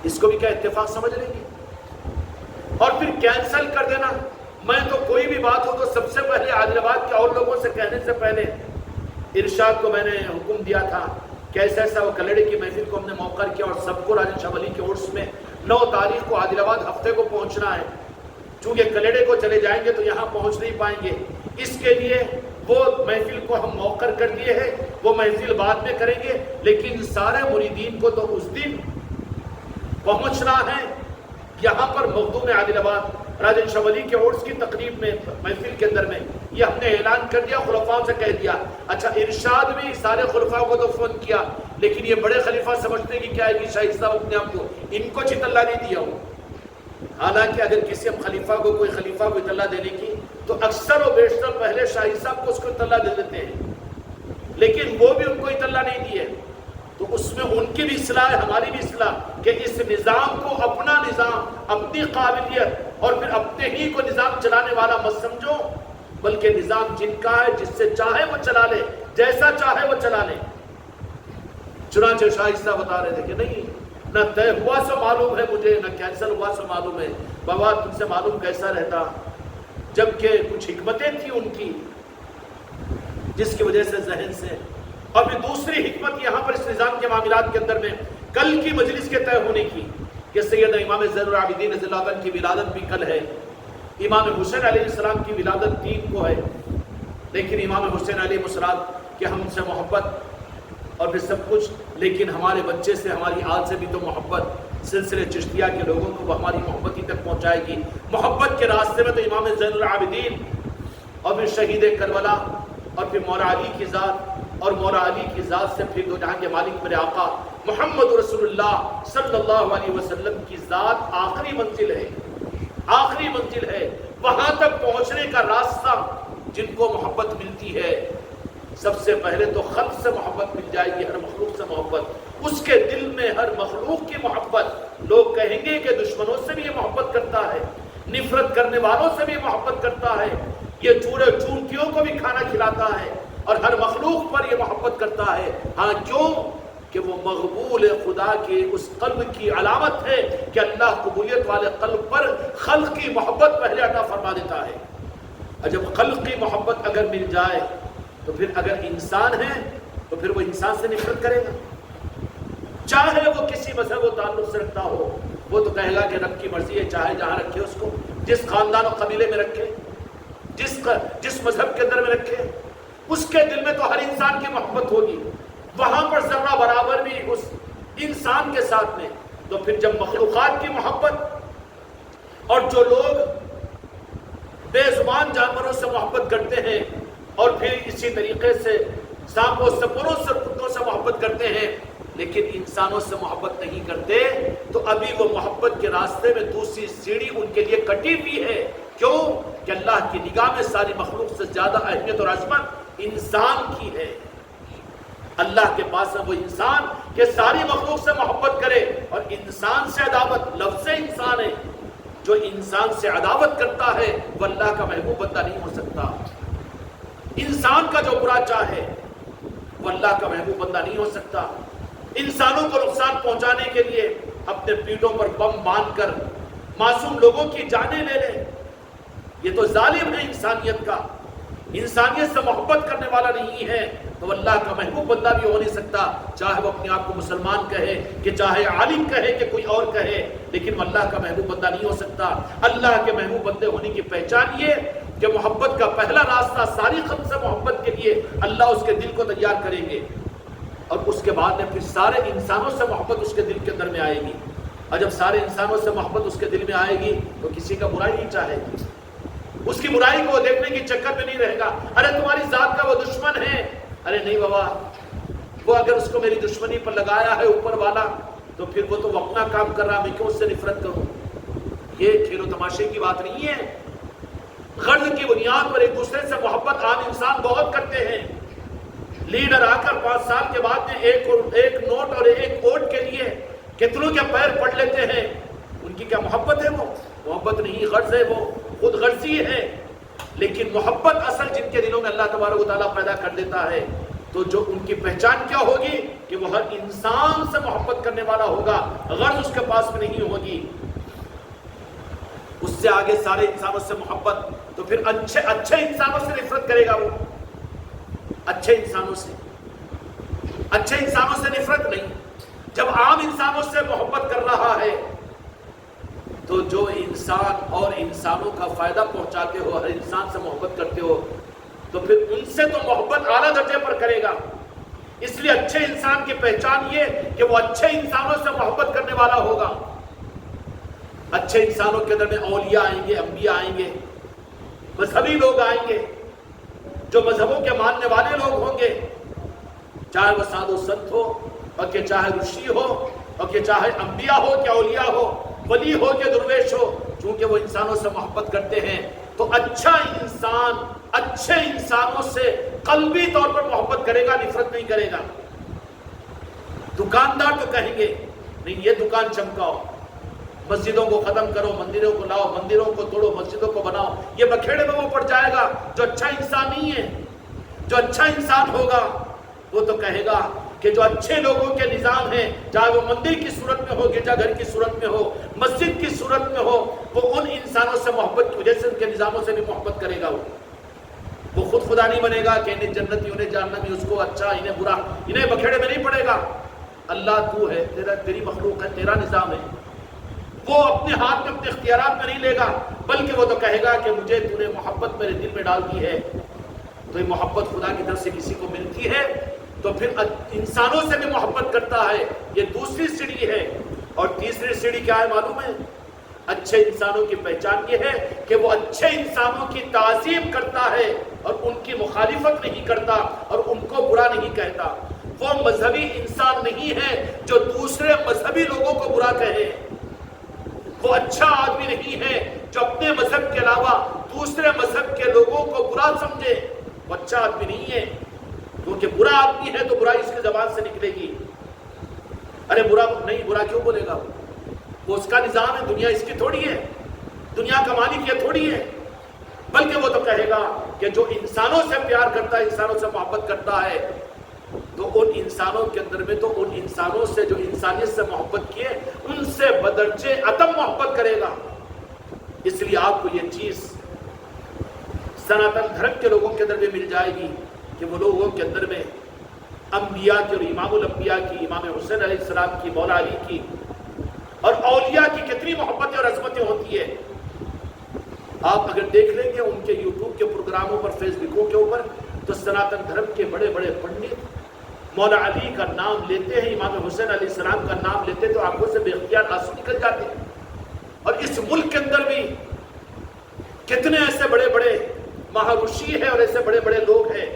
اس کو بھی کیا اتفاق سمجھ لیں گے؟ اور پھر کینسل کر دینا، میں تو کوئی بھی بات ہو تو سب سے پہلے عادل آباد کے اور لوگوں سے کہنے سے پہلے ارشاد کو میں نے حکم دیا تھا کہ ایسا وہ کلڑے کی محفل کو ہم نے موقر کیا، اور سب کو راجہ شاہ ولی کے عرس میں 9 تاریخ کو عادل آباد ہفتے کو پہنچنا ہے، چونکہ کلڑے کو چلے جائیں گے تو یہاں پہنچ نہیں پائیں گے، اس کے لیے وہ محفل کو ہم موقر کر دیے ہیں، وہ محفل بعد میں کریں گے، لیکن سارے مریدین کو تو اس دن پہنچنا ہے یہاں پر مخدوم عادل آباد راجہ شاہ ولی کے عرس کی تقریب میں، محفل کے اندر میں، یہ ہم نے اعلان کر دیا، خلفاؤں سے کہہ دیا۔ اچھا ارشاد بھی سارے خلفاؤں کو تو فون کیا، لیکن یہ بڑے خلیفہ سمجھتے ہیں کہ کیا ہے کہ شاہد صاحب اپنے آپ کو ان کو چتلا نہیں دیا ہو، حالانکہ اگر کسی ہم خلیفہ کو کوئی خلیفہ کو اطلاع دینے کی تو اکثر و بیشتر پہلے شاہد صاحب کو اس کو اطلاع دے دیتے ہیں، لیکن وہ بھی ان کو اطلاع نہیں دیے، تو اس میں ان کی بھی اصلاح ہے، ہماری بھی اصلاح، کہ اس نظام کو اپنا نظام، اپنی قابلیت اور پھر اپنے ہی کو نظام چلانے والا مت سمجھو، بلکہ نظام جن کا ہے، جس سے چاہے وہ چلا لے، جیسا چاہے وہ چلا لے۔ چنانچہ شاہد صاحب بتا رہے تھے کہ نہیں، نہ طے ہوا سو معلوم ہے مجھے، نہ کینسل ہوا سو معلوم ہے۔ بابا تم سے معلوم کیسا رہتا؟ جبکہ کچھ حکمتیں تھیں ان کی جس کی وجہ سے ذہن سے۔ اور پھر دوسری حکمت یہاں پر اس نظام کے معاملات کے اندر میں کل کی مجلس کے طے ہونے کی کہ سیدنا امام زین العابدین رضی اللہ عنہ کی ولادت بھی کل ہے، امام حسین علیہ السلام کی ولادت 3 کو ہے، لیکن امام حسین علیہ السلام کہ ہم سے محبت اور پھر سب کچھ، لیکن ہمارے بچے سے ہماری آل سے بھی تو محبت، سلسلے چشتیہ کے لوگوں کو وہ ہماری محبت ہی تک پہنچائے گی۔ محبت کے راستے میں تو امام زین العابدین اور پھر شہید کربلا اور پھر مولا علی کی ذات، اور مولا علی کی ذات سے پھر دو جہاں کے مالک میرے آقا محمد رسول اللہ صلی اللہ علیہ وسلم کی ذات آخری منزل ہے، آخری منزل ہے۔ وہاں تک پہنچنے کا راستہ جن کو محبت ملتی ہے، سب سے پہلے تو خلق سے محبت مل جائے گی، ہر مخلوق سے محبت، اس کے دل میں ہر مخلوق کی محبت۔ لوگ کہیں گے کہ دشمنوں سے بھی یہ محبت کرتا ہے، نفرت کرنے والوں سے بھی محبت کرتا ہے، یہ چوڑے چونٹیوں کو بھی کھانا کھلاتا ہے اور ہر مخلوق پر یہ محبت کرتا ہے۔ ہاں کیوں؟ کہ وہ مقبول خدا کے اس قلب کی علامت ہے کہ اللہ قبولیت والے قلب پر خلق کی محبت پہلے عطا فرما دیتا ہے۔ اور جب خلق کی محبت اگر مل جائے تو پھر اگر انسان ہے تو پھر وہ انسان سے نفرت کرے گا، چاہے وہ کسی مذہب و تعلق سے رکھتا ہو۔ وہ تو کہے گا کہ رب کی مرضی ہے، چاہے جہاں رکھے اس کو، جس خاندان و قبیلے میں رکھے، جس مذہب کے اندر میں رکھے، اس کے دل میں تو ہر انسان کی محبت ہوگی، وہاں پر ذرہ برابر بھی اس انسان کے ساتھ میں۔ تو پھر جب مخلوقات کی محبت اور جو لوگ بے زبان جانوروں سے محبت کرتے ہیں اور پھر اسی طریقے سے سانپوں سپروں سے کتوں سے محبت کرتے ہیں لیکن انسانوں سے محبت نہیں کرتے، تو ابھی وہ محبت کے راستے میں دوسری سیڑھی ان کے لیے کٹی ہوئی ہے۔ کیوں؟ کہ اللہ کی نگاہ میں ساری مخلوق سے زیادہ اہمیت اور عظمت انسان کی ہے۔ اللہ کے پاس ہے وہ انسان کہ ساری مخلوق سے محبت کرے اور انسان سے عداوت، لفظ انسان ہے، جو انسان سے عداوت کرتا ہے وہ اللہ کا محبوب بندہ نہیں ہو سکتا۔ انسان کا جو برا چاہے وہ اللہ کا محبوب بندہ نہیں ہو سکتا۔ انسانوں کو نقصان پہنچانے کے لیے اپنے پیٹوں پر بم باندھ کر معصوم لوگوں کی جانیں لے لے، یہ تو ظالم ہے انسانیت کا، انسانیت سے محبت کرنے والا نہیں ہے تو اللہ کا محبوب بندہ بھی ہو نہیں سکتا، چاہے وہ اپنے آپ کو مسلمان کہے کہ چاہے عالم کہے کہ کوئی اور کہے، لیکن وہ اللہ کا محبوب بندہ نہیں ہو سکتا۔ اللہ کے محبوب بندے ہونے کی پہچان یہ کہ محبت کا پہلا راستہ ساری خلق سے محبت کے لیے اللہ اس کے دل کو تیار کریں گے، اور اس کے بعد میں پھر سارے انسانوں سے محبت اس کے دل کے اندر میں آئے گی، اور جب سارے انسانوں سے محبت اس کے دل میں آئے گی تو کسی کا برائی نہیں چاہے گی، اس کی برائی کو دیکھنے کی چکر میں نہیں رہے گا۔ ارے تمہاری ذات کا وہ دشمن ہے، ارے نہیں بابا، وہ اگر اس کو میری دشمنی پر لگایا ہے اوپر والا تو پھر وہ تو اپنا کام کر رہا، میں کیوں اس سے نفرت کروں؟ یہ کھیل و تماشے کی بات نہیں ہے۔ غرض کی بنیاد پر ایک دوسرے سے محبت عام انسان بہت کرتے ہیں۔ لیڈر آ کر 5 سال کے بعد میں ایک نوٹ اور ایک ووٹ کے لیے کتنوں کے پیر پڑ لیتے ہیں، ان کی کیا محبت ہے؟ وہ محبت نہیں، غرض ہے، وہ خود غرضی ہے۔ لیکن محبت اصل جن کے دلوں میں اللہ تبارک و تعالیٰ پیدا کر دیتا ہے، تو جو ان کی پہچان کیا ہوگی کہ وہ ہر انسان سے محبت کرنے والا ہوگا، غرض اس کے پاس میں نہیں ہوگی، اس سے آگے سارے انسانوں سے محبت، تو پھر اچھے انسانوں سے نفرت کرے گا، وہ اچھے انسانوں سے نفرت نہیں۔ جب عام انسانوں سے محبت کر رہا ہے تو جو انسان اور انسانوں کا فائدہ پہنچاتے ہو، ہر انسان سے محبت کرتے ہو، تو پھر ان سے تو محبت اعلیٰ درجے پر کرے گا۔ اس لیے اچھے انسان کی پہچان یہ کہ وہ اچھے انسانوں سے محبت کرنے والا ہوگا۔ اچھے انسانوں کے اندر میں اولیاء آئیں گے، انبیاء آئیں گے، مذہبی لوگ آئیں گے، جو مذہبوں کے ماننے والے لوگ ہوں گے، چاہے وہ سادھ و سنت ہو اور کہ چاہے رشی ہو اور کہ چاہے انبیاء ہو کہ اولیاء ہو، ولی ہو کہ درویش ہو، چونکہ وہ انسانوں سے محبت کرتے ہیں تو اچھا انسان اچھے انسانوں سے قلبی طور پر محبت کرے گا، نفرت نہیں کرے گا۔ دکاندار تو کہیں گے نہیں، یہ دکان چمکاؤ، مسجدوں کو ختم کرو، مندروں کو لاؤ، مندروں کو توڑو، مسجدوں کو بناؤ، یہ بکھیڑے میں وہ پڑ جائے گا۔ جو اچھا انسان نہیں ہے، جو اچھا انسان ہوگا وہ تو کہے گا کہ جو اچھے لوگوں کے نظام ہیں، چاہے وہ مندر کی صورت میں ہو، گرجا گھر کی صورت میں ہو، مسجد کی صورت میں ہو، وہ ان انسانوں سے محبت کی وجہ سے ان کے نظاموں سے بھی محبت کرے گا۔ وہ خود خدا نہیں بنے گا کہ انہیں جنتی انہیں جہنمی، اس کو اچھا انہیں برا، انہیں بکھیڑے میں نہیں پڑے گا۔ اللہ تو ہے، تیری مخلوق ہے، تیرا نظام ہے، وہ اپنے ہاتھ میں اپنے اختیارات میں نہیں لے گا، بلکہ وہ تو کہے گا کہ مجھے تو نے محبت میرے دل میں ڈال دی ہے۔ تو یہ محبت خدا کی طرف سے کسی کو ملتی ہے تو پھر انسانوں سے بھی محبت کرتا ہے، یہ دوسری سیڑھی ہے۔ اور تیسری سیڑھی کیا ہے معلوم ہے؟ اچھے انسانوں کی پہچان یہ ہے کہ وہ اچھے انسانوں کی تعظیم کرتا ہے اور ان کی مخالفت نہیں کرتا اور ان کو برا نہیں کہتا۔ وہ مذہبی انسان نہیں ہے جو دوسرے مذہبی لوگوں کو برا کہے، وہ اچھا آدمی نہیں ہے جو اپنے مذہب کے علاوہ دوسرے مذہب کے لوگوں کو برا سمجھے، وہ اچھا آدمی نہیں ہے، کیونکہ برا آدمی ہے تو برائی اس کی زبان سے نکلے گی۔ ارے برا نہیں، برا کیوں بولے گا؟ وہ اس کا نظام ہے، دنیا اس کی تھوڑی ہے، دنیا کا مالک یہ تھوڑی ہے، بلکہ وہ تو کہے گا کہ جو انسانوں سے پیار کرتا ہے، انسانوں سے محبت کرتا ہے، تو ان انسانوں کے اندر میں تو ان انسانوں سے جو انسانیت سے محبت کیے ان سے بدرجے عدم محبت کرے گا۔ اس لیے آپ کو یہ چیز سناتن دھرم کے لوگوں کے اندر بھی مل جائے گی کہ وہ لوگوں کے اندر میں انبیاء کی اور امام الانبیاء کی، امام حسین علیہ السلام کی، مولا علی کی اور اولیاء کی کتنی محبتیں اور عظمتیں ہوتی ہے۔ آپ اگر دیکھ لیں گے ان کے یوٹیوب کے پروگراموں پر، فیس بکوں کے اوپر، تو سناتن دھرم کے بڑے بڑے پنڈت مولا علی کا نام لیتے ہیں، امام حسین علیہ السلام کا نام لیتے ہیں تو آنکھوں سے بے اختیار آنسو نکل جاتے ہیں۔ اور اس ملک کے اندر بھی کتنے ایسے بڑے بڑے مہارشی ہیں اور ایسے بڑے بڑے لوگ ہیں،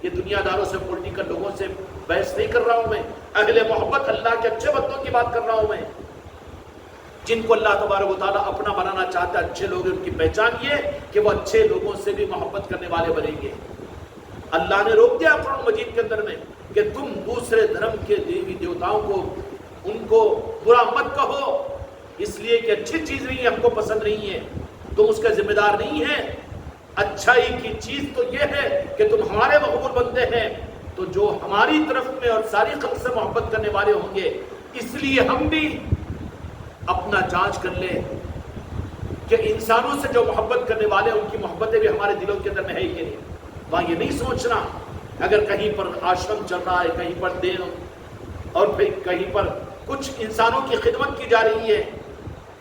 یہ دنیا داروں سے، پولیٹیکل لوگوں سے بحث نہیں کر رہا ہوں میں، اہل محبت اللہ کے اچھے بندوں کی بات کر رہا ہوں میں، جن کو اللہ تبارک و تعالیٰ اپنا بنانا چاہتا ہے، اچھے لوگ ہیں، ان کی پہچان یہ کہ وہ اچھے لوگوں سے بھی محبت کرنے والے بنیں گے۔ اللہ نے روک دیا قرآن مجید کے اندر میں کہ تم دوسرے دھرم کے دیوی دیوتاؤں کو، ان کو برا مت کہو، اس لیے کہ اچھی چیز نہیں ہے، ہم کو پسند نہیں ہے، تم اس کا ذمہ دار نہیں ہے۔ اچھائی کی چیز تو یہ ہے کہ تم ہمارے مقبول بندے ہیں، تو جو ہماری طرف میں اور ساری خلق سے محبت کرنے والے ہوں گے، اس لیے ہم بھی اپنا جانچ کر لیں کہ انسانوں سے جو محبت کرنے والے ان کی محبتیں بھی ہمارے دلوں کے اندر میں ہے کہ نہیں۔ وہاں یہ نہیں سوچنا اگر کہیں پر آشرم چل رہا ہے، کہیں پر دین اور پھر کہیں پر کچھ انسانوں کی خدمت کی جا رہی ہے،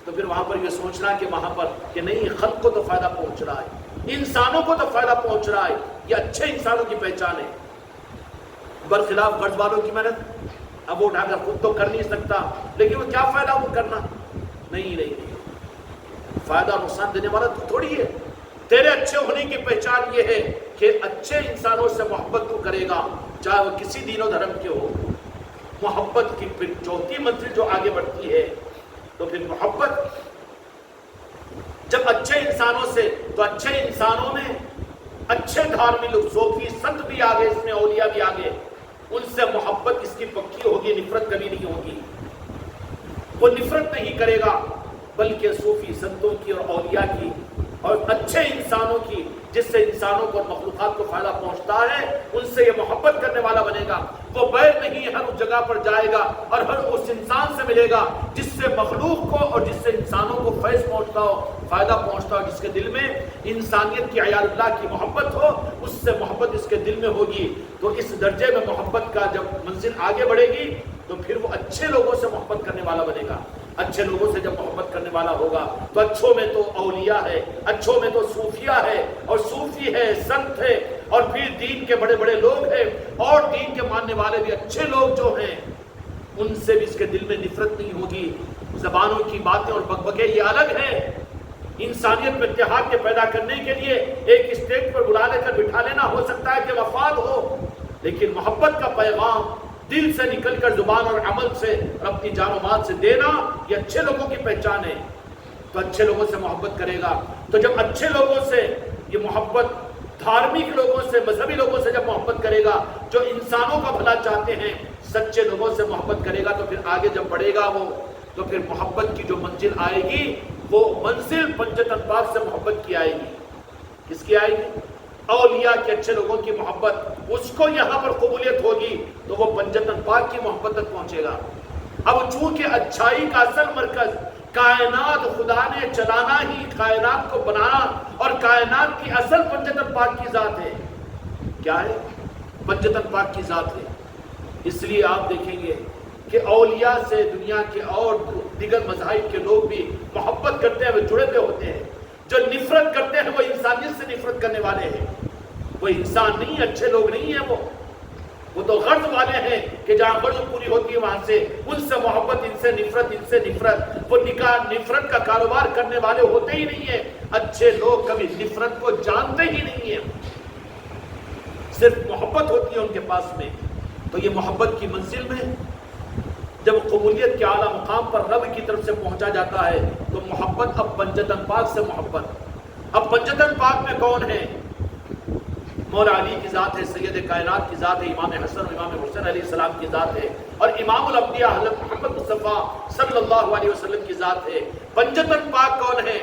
تو پھر وہاں پر یہ سوچنا کہ وہاں پر کہ نہیں، خلق کو تو فائدہ پہنچ رہا ہے، انسانوں کو تو فائدہ پہنچ رہا ہے، یہ اچھے انسانوں کی پہچان ہے۔ برخلاف غرض والوں کی محنت اب وہ اٹھا کر خود تو کر نہیں سکتا، لیکن وہ کیا فائدہ وہ کرنا؟ نہیں، فائدہ نقصان دینے والا تو تھوڑی ہے۔ تیرے اچھے ہونے کی پہچان یہ ہے کہ اچھے انسانوں سے محبت تو کرے گا، چاہے وہ کسی دین و دھرم کے ہو۔ محبت کی پھر چوتھی منزل جو آگے بڑھتی ہے، تو پھر محبت جب اچھے انسانوں سے، تو اچھے انسانوں میں اچھے دھارمک لوگ، صوفی سنت بھی آگے، اس میں اولیاء بھی آگے، ان سے محبت اس کی پکی ہوگی، نفرت کبھی نہیں ہوگی۔ وہ نفرت نہیں کرے گا، بلکہ صوفی سنتوں کی اور اولیاء کی اور اچھے انسانوں کی، جس سے انسانوں کو اور مخلوقات کو فائدہ پہنچتا ہے، ان سے یہ محبت کرنے والا بنے گا۔ وہ بیر نہیں ہر اس جگہ پر جائے گا اور ہر اس انسان سے ملے گا جس سے مخلوق کو اور جس سے انسانوں کو فیض پہنچتا ہو، فائدہ پہنچتا ہو، جس کے دل میں انسانیت کی، عیال اللہ کی محبت ہو، اس سے محبت اس کے دل میں ہوگی۔ تو اس درجے میں محبت کا جب منزل آگے بڑھے گی تو پھر وہ اچھے لوگوں سے محبت کرنے والا بنے گا۔ اچھے لوگوں سے جب محبت کرنے والا ہوگا تو اچھوں میں تو اولیاء ہے، اچھوں میں تو صوفیہ ہے، اور صوفی ہے، سنت ہے، اور پھر دین کے بڑے بڑے لوگ ہیں، اور دین کے ماننے والے بھی اچھے لوگ جو ہیں، ان سے بھی اس کے دل میں نفرت نہیں ہوگی۔ زبانوں کی باتیں اور بکبکے یہ الگ ہیں، انسانیت میں اتحاد کے پیدا کرنے کے لیے ایک اسٹیج پر بلا لے کر بٹھا لینا ہو سکتا ہے کہ مفاد ہو، لیکن محبت کا پیغام دل سے نکل کر زبان اور عمل سے اور اپنی جان و مال سے دینا، یہ اچھے لوگوں کی پہچان ہے۔ تو اچھے لوگوں سے محبت کرے گا، تو جب اچھے لوگوں سے یہ محبت، دھارمک لوگوں سے، مذہبی لوگوں سے جب محبت کرے گا، جو انسانوں کا بھلا چاہتے ہیں، سچے لوگوں سے محبت کرے گا، تو پھر آگے جب بڑھے گا وہ، تو پھر محبت کی جو منزل آئے گی وہ منزل پنجت انبار سے محبت کی آئے گی۔ کس کی آئے گی؟ اولیاء کے اچھے لوگوں کی محبت اس کو یہاں پر قبولیت ہوگی تو وہ پنجتن پاک کی محبت تک پہنچے گا۔ اب چونکہ اچھائی کا اصل مرکز کائنات خدا نے چلانا ہی کائنات کو بنانا اور کائنات کی اصل پنجتن پاک کی ذات ہے۔ کیا ہے؟ پنجتن پاک کی ذات ہے۔ اس لیے آپ دیکھیں گے کہ اولیاء سے دنیا کے اور دیگر مذاہب کے لوگ بھی محبت کرتے ہیں، وہ جڑے ہوئے ہوتے ہیں۔ جو نفرت کرتے ہیں وہ انسانیت سے نفرت کرنے والے ہیں، وہ انسان نہیں، اچھے لوگ نہیں ہیں، وہ تو غرض والے ہیں کہ جہاں غرض پوری ہوتی ہے وہاں سے ان سے محبت، ان سے نفرت، ان سے نفرت۔ وہ نفرت کا کاروبار کرنے والے ہوتے ہی نہیں ہیں۔ اچھے لوگ کبھی نفرت کو جانتے ہی نہیں ہیں، صرف محبت ہوتی ہے ان کے پاس میں۔ تو یہ محبت کی منزل میں جب قبولیت کے اعلیٰ مقام پر رب کی طرف سے پہنچا جاتا ہے تو محبت اب پنجتن پاک سے محبت۔ اب پنجتن پاک میں کون ہے؟ مولا علی کی ذات ہے، سید کائنات کی ذات ہے، امام حسن اور امام حسین علیہ السلام کی ذات ہے، اور امام الانبیاء حضرت محمد مصطفیٰ صلی اللہ علیہ وسلم کی ذات ہے۔ پنجتن پاک کون ہے؟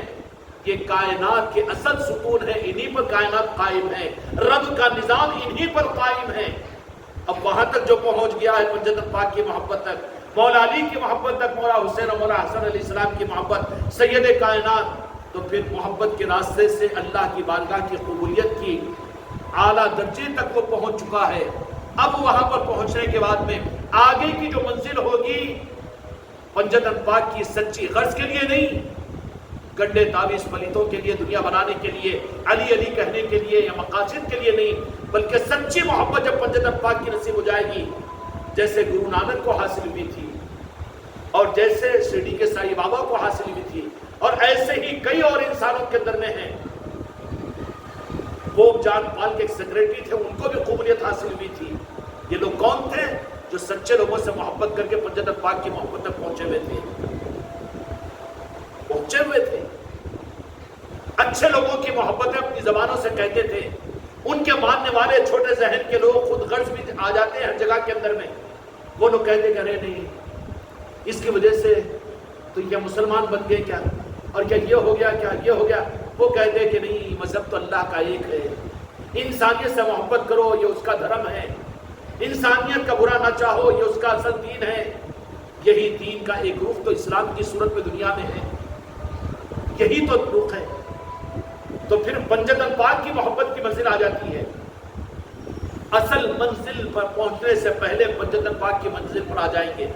یہ کائنات کے اصل ستون ہے، انہی پر کائنات قائم ہے، رب کا نظام انہی پر قائم ہے۔ اب وہاں تک جو پہنچ گیا ہے پنجتن پاک کی محبت تک، مولا علی کی محبت تک، مولا حسین اور مولا حسن علیہ السلام کی محبت، سید کائنات، تو پھر محبت کے راستے سے اللہ کی بارگاہ کی قبولیت کی اعلیٰ درجے تک وہ پہنچ چکا ہے۔ اب وہاں پر پہنچنے کے بعد میں آگے کی جو منزل ہوگی پنجتن پاک کی سچی غرض کے لیے نہیں، گڈھے تعویذ پلیتوں کے لیے، دنیا بنانے کے لیے، علی علی کہنے کے لیے یا مقاصد کے لیے نہیں، بلکہ سچی محبت جب پنجتن پاک کی نصیب ہو جائے گی، جیسے گرو نانک کو حاصل ہوئی تھی اور جیسے شرڈی کے سائی بابا کو حاصل ہوئی تھی، اور ایسے ہی کئی اور انسانوں کے اندر میں ہیں۔ پوپ جان پال کے ایک سیکریٹری تھے، ان کو بھی قبولیت حاصل ہوئی تھی۔ یہ لوگ کون تھے؟ جو سچے لوگوں سے محبت کر کے پنجتن پاک کی محبت تک پہنچے ہوئے تھے، اچھے لوگوں کی محبتیں اپنی زبانوں سے کہتے تھے۔ ان کے ماننے والے چھوٹے ذہن کے لوگ خود غرض بھی آ جاتے ہیں ہر جگہ کے اندر میں، وہ لوگ کہتے کہ ارے نہیں، اس کی وجہ سے تو کیا مسلمان بن گئے کیا، اور کیا یہ ہو گیا، کیا یہ ہو گیا۔ وہ کہتے ہیں کہ نہیں، مذہب تو اللہ کا ایک ہے، انسانیت سے محبت کرو، یہ اس کا دھرم ہے، انسانیت کا برا نہ چاہو، یہ اس کا اصل دین ہے۔ یہی دین کا ایک روح تو اسلام کی صورت میں دنیا میں ہے، یہی تو روح ہے۔ تو پھر پنجتن پاک کی محبت کی منزل آ جاتی ہے۔ اصل منزل پر پہنچنے سے پہلے پنجتن پاک کی منزل پر آ جائیں گے،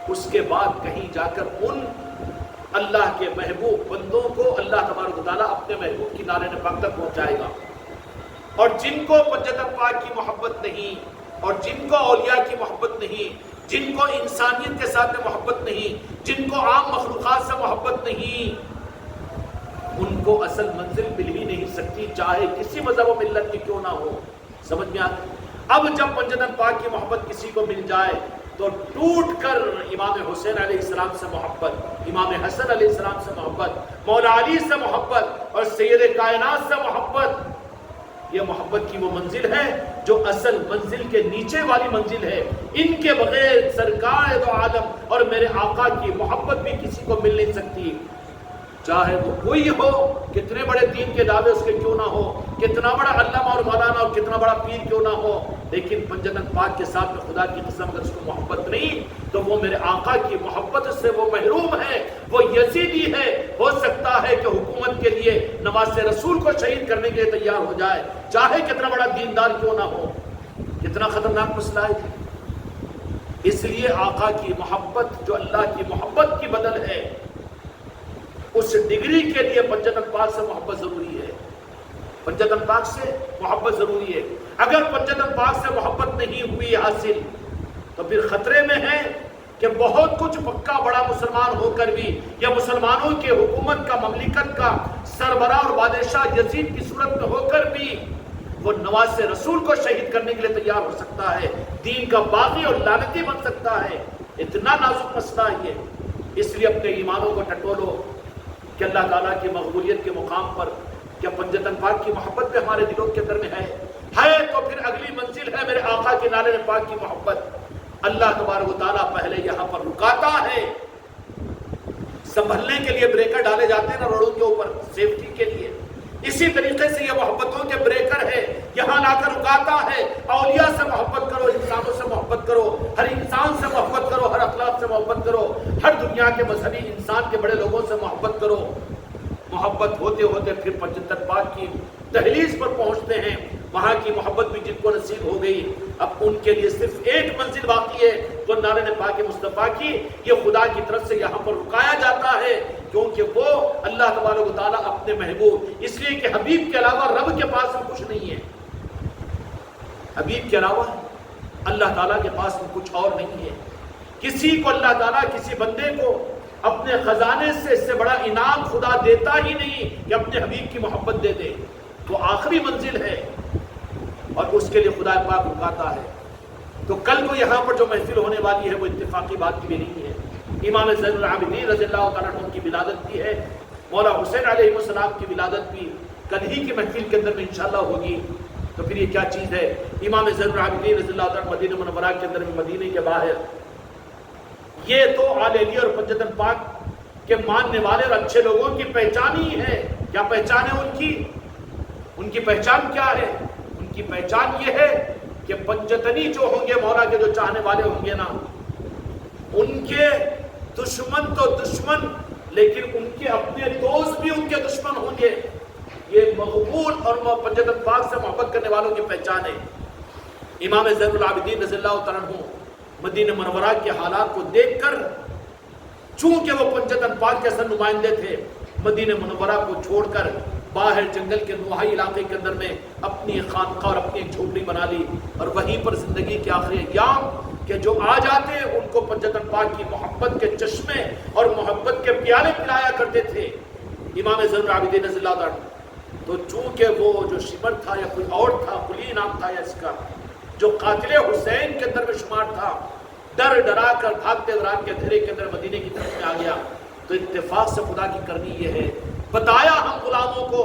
اس کے بعد کہیں جا کر ان اللہ کے محبوب بندوں کو اللہ تبارک و تعالیٰ اپنے محبوب کی نالے پاک تک پہنچائے گا۔ اور جن کو پنجتن پاک کی محبت نہیں، اور جن کو اولیاء کی محبت نہیں، جن کو انسانیت کے ساتھ محبت نہیں، جن کو عام مخلوقات سے محبت نہیں، ان کو اصل منزل مل ہی نہیں سکتی، چاہے کسی مذہب و ملت کی کیوں نہ ہو۔ سمجھ میں آتا؟ اب جب پنجتن پاک کی محبت کسی کو مل جائے تو ٹوٹ کر امام حسین علیہ السلام سے محبت، امام حسن علیہ السلام سے محبت، مولا علی سے محبت اور سید کائنات سے محبت، یہ محبت کی وہ منزل ہے جو اصل منزل کے نیچے والی منزل ہے۔ ان کے بغیر سرکار دو عالم اور میرے آقا کی محبت بھی کسی کو مل نہیں سکتی، چاہے وہ کوئی ہو، کتنے بڑے دین کے دعوے اس کے کیوں نہ ہو، کتنا بڑا علامہ اور مولانا اور کتنا بڑا پیر کیوں نہ ہو، لیکن پنجتن پاک کے ساتھ میں خدا کی قسم اگر اس کو محبت نہیں تو وہ میرے آقا کی محبت سے وہ محروم ہے، وہ یزیدی ہے۔ ہو سکتا ہے کہ حکومت کے لیے نواز رسول کو شہید کرنے کے لیے تیار ہو جائے، چاہے کتنا بڑا دیندار کیوں نہ ہو۔ کتنا خطرناک مسئلہ ہے۔ اس لیے آقا کی محبت جو اللہ کی محبت کی بدل ہے، اس ڈگری کے لیے پنجتن پاک سے محبت ضروری ہے، پنجتن پاک سے محبت ضروری ہے۔ اگر پنجتن پاک سے محبت نہیں ہوئی حاصل تو پھر خطرے میں ہے کہ بہت کچھ پکا بڑا مسلمان ہو کر بھی، یا مسلمانوں کے حکومت کا، مملکت کا سربراہ اور بادشاہ یزید کی صورت میں ہو کر بھی وہ نواز رسول کو شہید کرنے کے لیے تیار ہو سکتا ہے، دین کا باغی اور لعنتی بن سکتا ہے۔ اتنا نازک مسئلہ ہے یہ۔ اس لیے اپنے ایمانوں کو ٹٹولو کہ اللہ تعالیٰ کی مقبولیت کے مقام پر کیا پنجتن پاک کی محبت بھی ہمارے دلوں کے اندر میں ہے تو پھر اگلی منزل ہے میرے آقا کے نالے پاک کی محبت۔ اللہ تبارک و تعالیٰ پہلے یہاں پر رکاتا ہے، سنبھلنے کے لیے بریکر ڈالے جاتے ہیں نا روڈوں کے اوپر، سیفٹی کے لیے، اسی طریقے سے یہ محبتوں کے بریکر ہے یہاں لا کر رکاتا ہے اولیاء سے محبت کرو، انسانوں سے محبت کرو، ہر انسان سے محبت کرو، ہر اخلاق سے محبت کرو، ہر دنیا کے مذہبی انسان کے بڑے لوگوں سے محبت کرو۔ محبت ہوتے ہوتے پھر 75 پاک کی دہلیز پر پہنچتے ہیں، وہاں کی محبت بھی جن کو نصیب ہو گئی، اب ان کے لیے صرف ایک منزل باقی ہے جو نعرہ پاک مصطفیٰ کی، یہ خدا کی طرف سے یہاں پر رکایا جاتا ہے، کیونکہ وہ اللہ تبارک و تعالیٰ اپنے محبوب، اس لیے کہ حبیب کے علاوہ رب کے پاس میں کچھ نہیں ہے، حبیب کے علاوہ اللہ تعالیٰ کے پاس میں کچھ اور نہیں ہے۔ کسی کو اللہ تعالیٰ کسی بندے کو اپنے خزانے سے اس سے بڑا انعام خدا دیتا ہی نہیں کہ اپنے حبیب کی محبت دے دے، وہ آخری منزل ہے اور اس کے لیے خدا پاک رکاتا ہے۔ تو کل کو یہاں پر جو محفل ہونے والی ہے وہ اتفاقی بات بھی نہیں ہے، امام زین العابدین رضی اللہ تعالیٰ عنہ کی ولادت بھی ہے، مولا حسین علیہ السلام کی ولادت بھی کل ہی کی محفل کے اندر میں انشاءاللہ ہوگی۔ تو پھر یہ کیا چیز ہے؟ امام زین العابدین رضی اللہ تعالیٰ مدینہ منورہ کے اندر میں، مدینے کے باہر، یہ تو آل علی اور پنجتن پاک کے ماننے والے اور اچھے لوگوں کی پہچان ہی ہے۔ کیا پہچان ہے ان کی؟ ان کی پہچان کیا ہے؟ ان کی پہچان یہ ہے کہ پنجتنی جو ہوں گے، مولا کے جو چاہنے والے ہوں گے نا، ان کے دشمن تو دشمن، لیکن ان کے اپنے دوست بھی ان کے دشمن ہوں گے۔ یہ مقبول اور پنجتن پاک سے محبت کرنے والوں کی پہچان ہے۔ امام زین العابدین رضی اللہ تعالیٰ عنہ مدینہ منورہ کے حالات کو دیکھ کر، چونکہ وہ پنجتن پاک کے اصل نمائندے تھے، مدینہ منورہ کو چھوڑ کر باہر جنگل کے نواحی علاقے کے اندر میں اپنی خانقاہ اور اپنی ایک جھوپڑی بنا لی، اور وہیں پر زندگی کے آخری ایام کہ جو آ جاتے ان کو پنجتن پاک کی محبت کے چشمے اور محبت کے پیالے پلایا کرتے تھے امام زین العابدین رضی اللہ عنہ۔ تو چونکہ وہ جو شمر تھا یا کوئی اور تھا، قلی نام تھا یا اس کا، جو قاتل حسین کے اندر میں شمار تھا، ڈر ڈرا کر بھاگتے رات کے اندھیرے کے اندر مدینے کی طرف میں آ گیا۔ تو اتفاق سے خدا کی کرنی یہ ہے، بتایا ہم غلاموں کو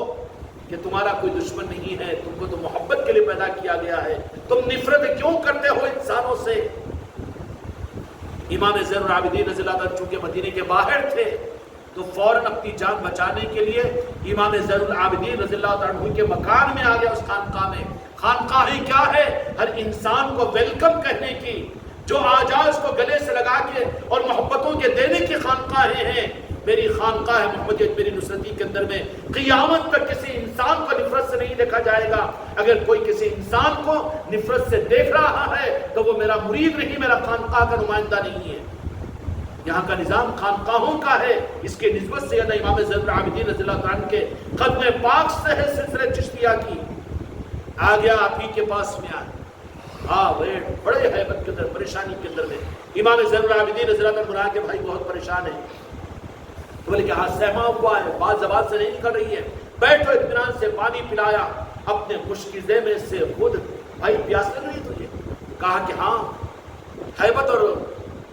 کہ تمہارا کوئی دشمن نہیں ہے، تم کو تو محبت کے لیے پیدا کیا گیا ہے، تم نفرت کیوں کرتے ہو انسانوں سے؟ امام زین العابدین رضی اللہ عنہ چونکہ مدینے کے باہر تھے، تو فوراً اپنی جان بچانے کے لیے امام زین العابدین رضی اللہ عنہ کے مکان میں آ گیا، اس خانقاہ میں۔ خانقاہیں کیا ہے؟ ہر انسان کو ویلکم کہنے کی، جو آ جائے اس کو گلے سے لگا کے اور محبتوں کے دینے کی خانقاہیں ہیں۔ میری خانقاہ ہے محمدیت میری نصرتی کے اندر میں قیامت تک کسی انسان کو نفرت سے نہیں دیکھا جائے گا۔ اگر کوئی کسی انسان کو نفرت سے دیکھ رہا ہے تو وہ میرا مرید نہیں، میرا خانقاہ کا نمائندہ نہیں ہے۔ یہاں کا نظام خانقاہوں کا ہے، اس کے نسبت سے امام زین العابدین رضی اللہ عنہ کے قدم پاک سے ہے سلسلہ چشتیہ کی۔ آ گیا آپ ہی کے پاس میں آئے، بڑے حیبت کے اندر، پریشانی کے اندر میں امام زین العابدین رضی اللہ عنہ کے بھائی بہت پریشان ہیں۔ بولے کہ ہاں سہما ہوا ہے، بات زبان سے نہیں نکل رہی ہے، بیٹھو اطمینان سے، پانی پلایا اپنے مشکیزے میں سے خود۔ بھائی پیاس لگ رہی تجھے؟ کہا کہ ہاں، حیبت اور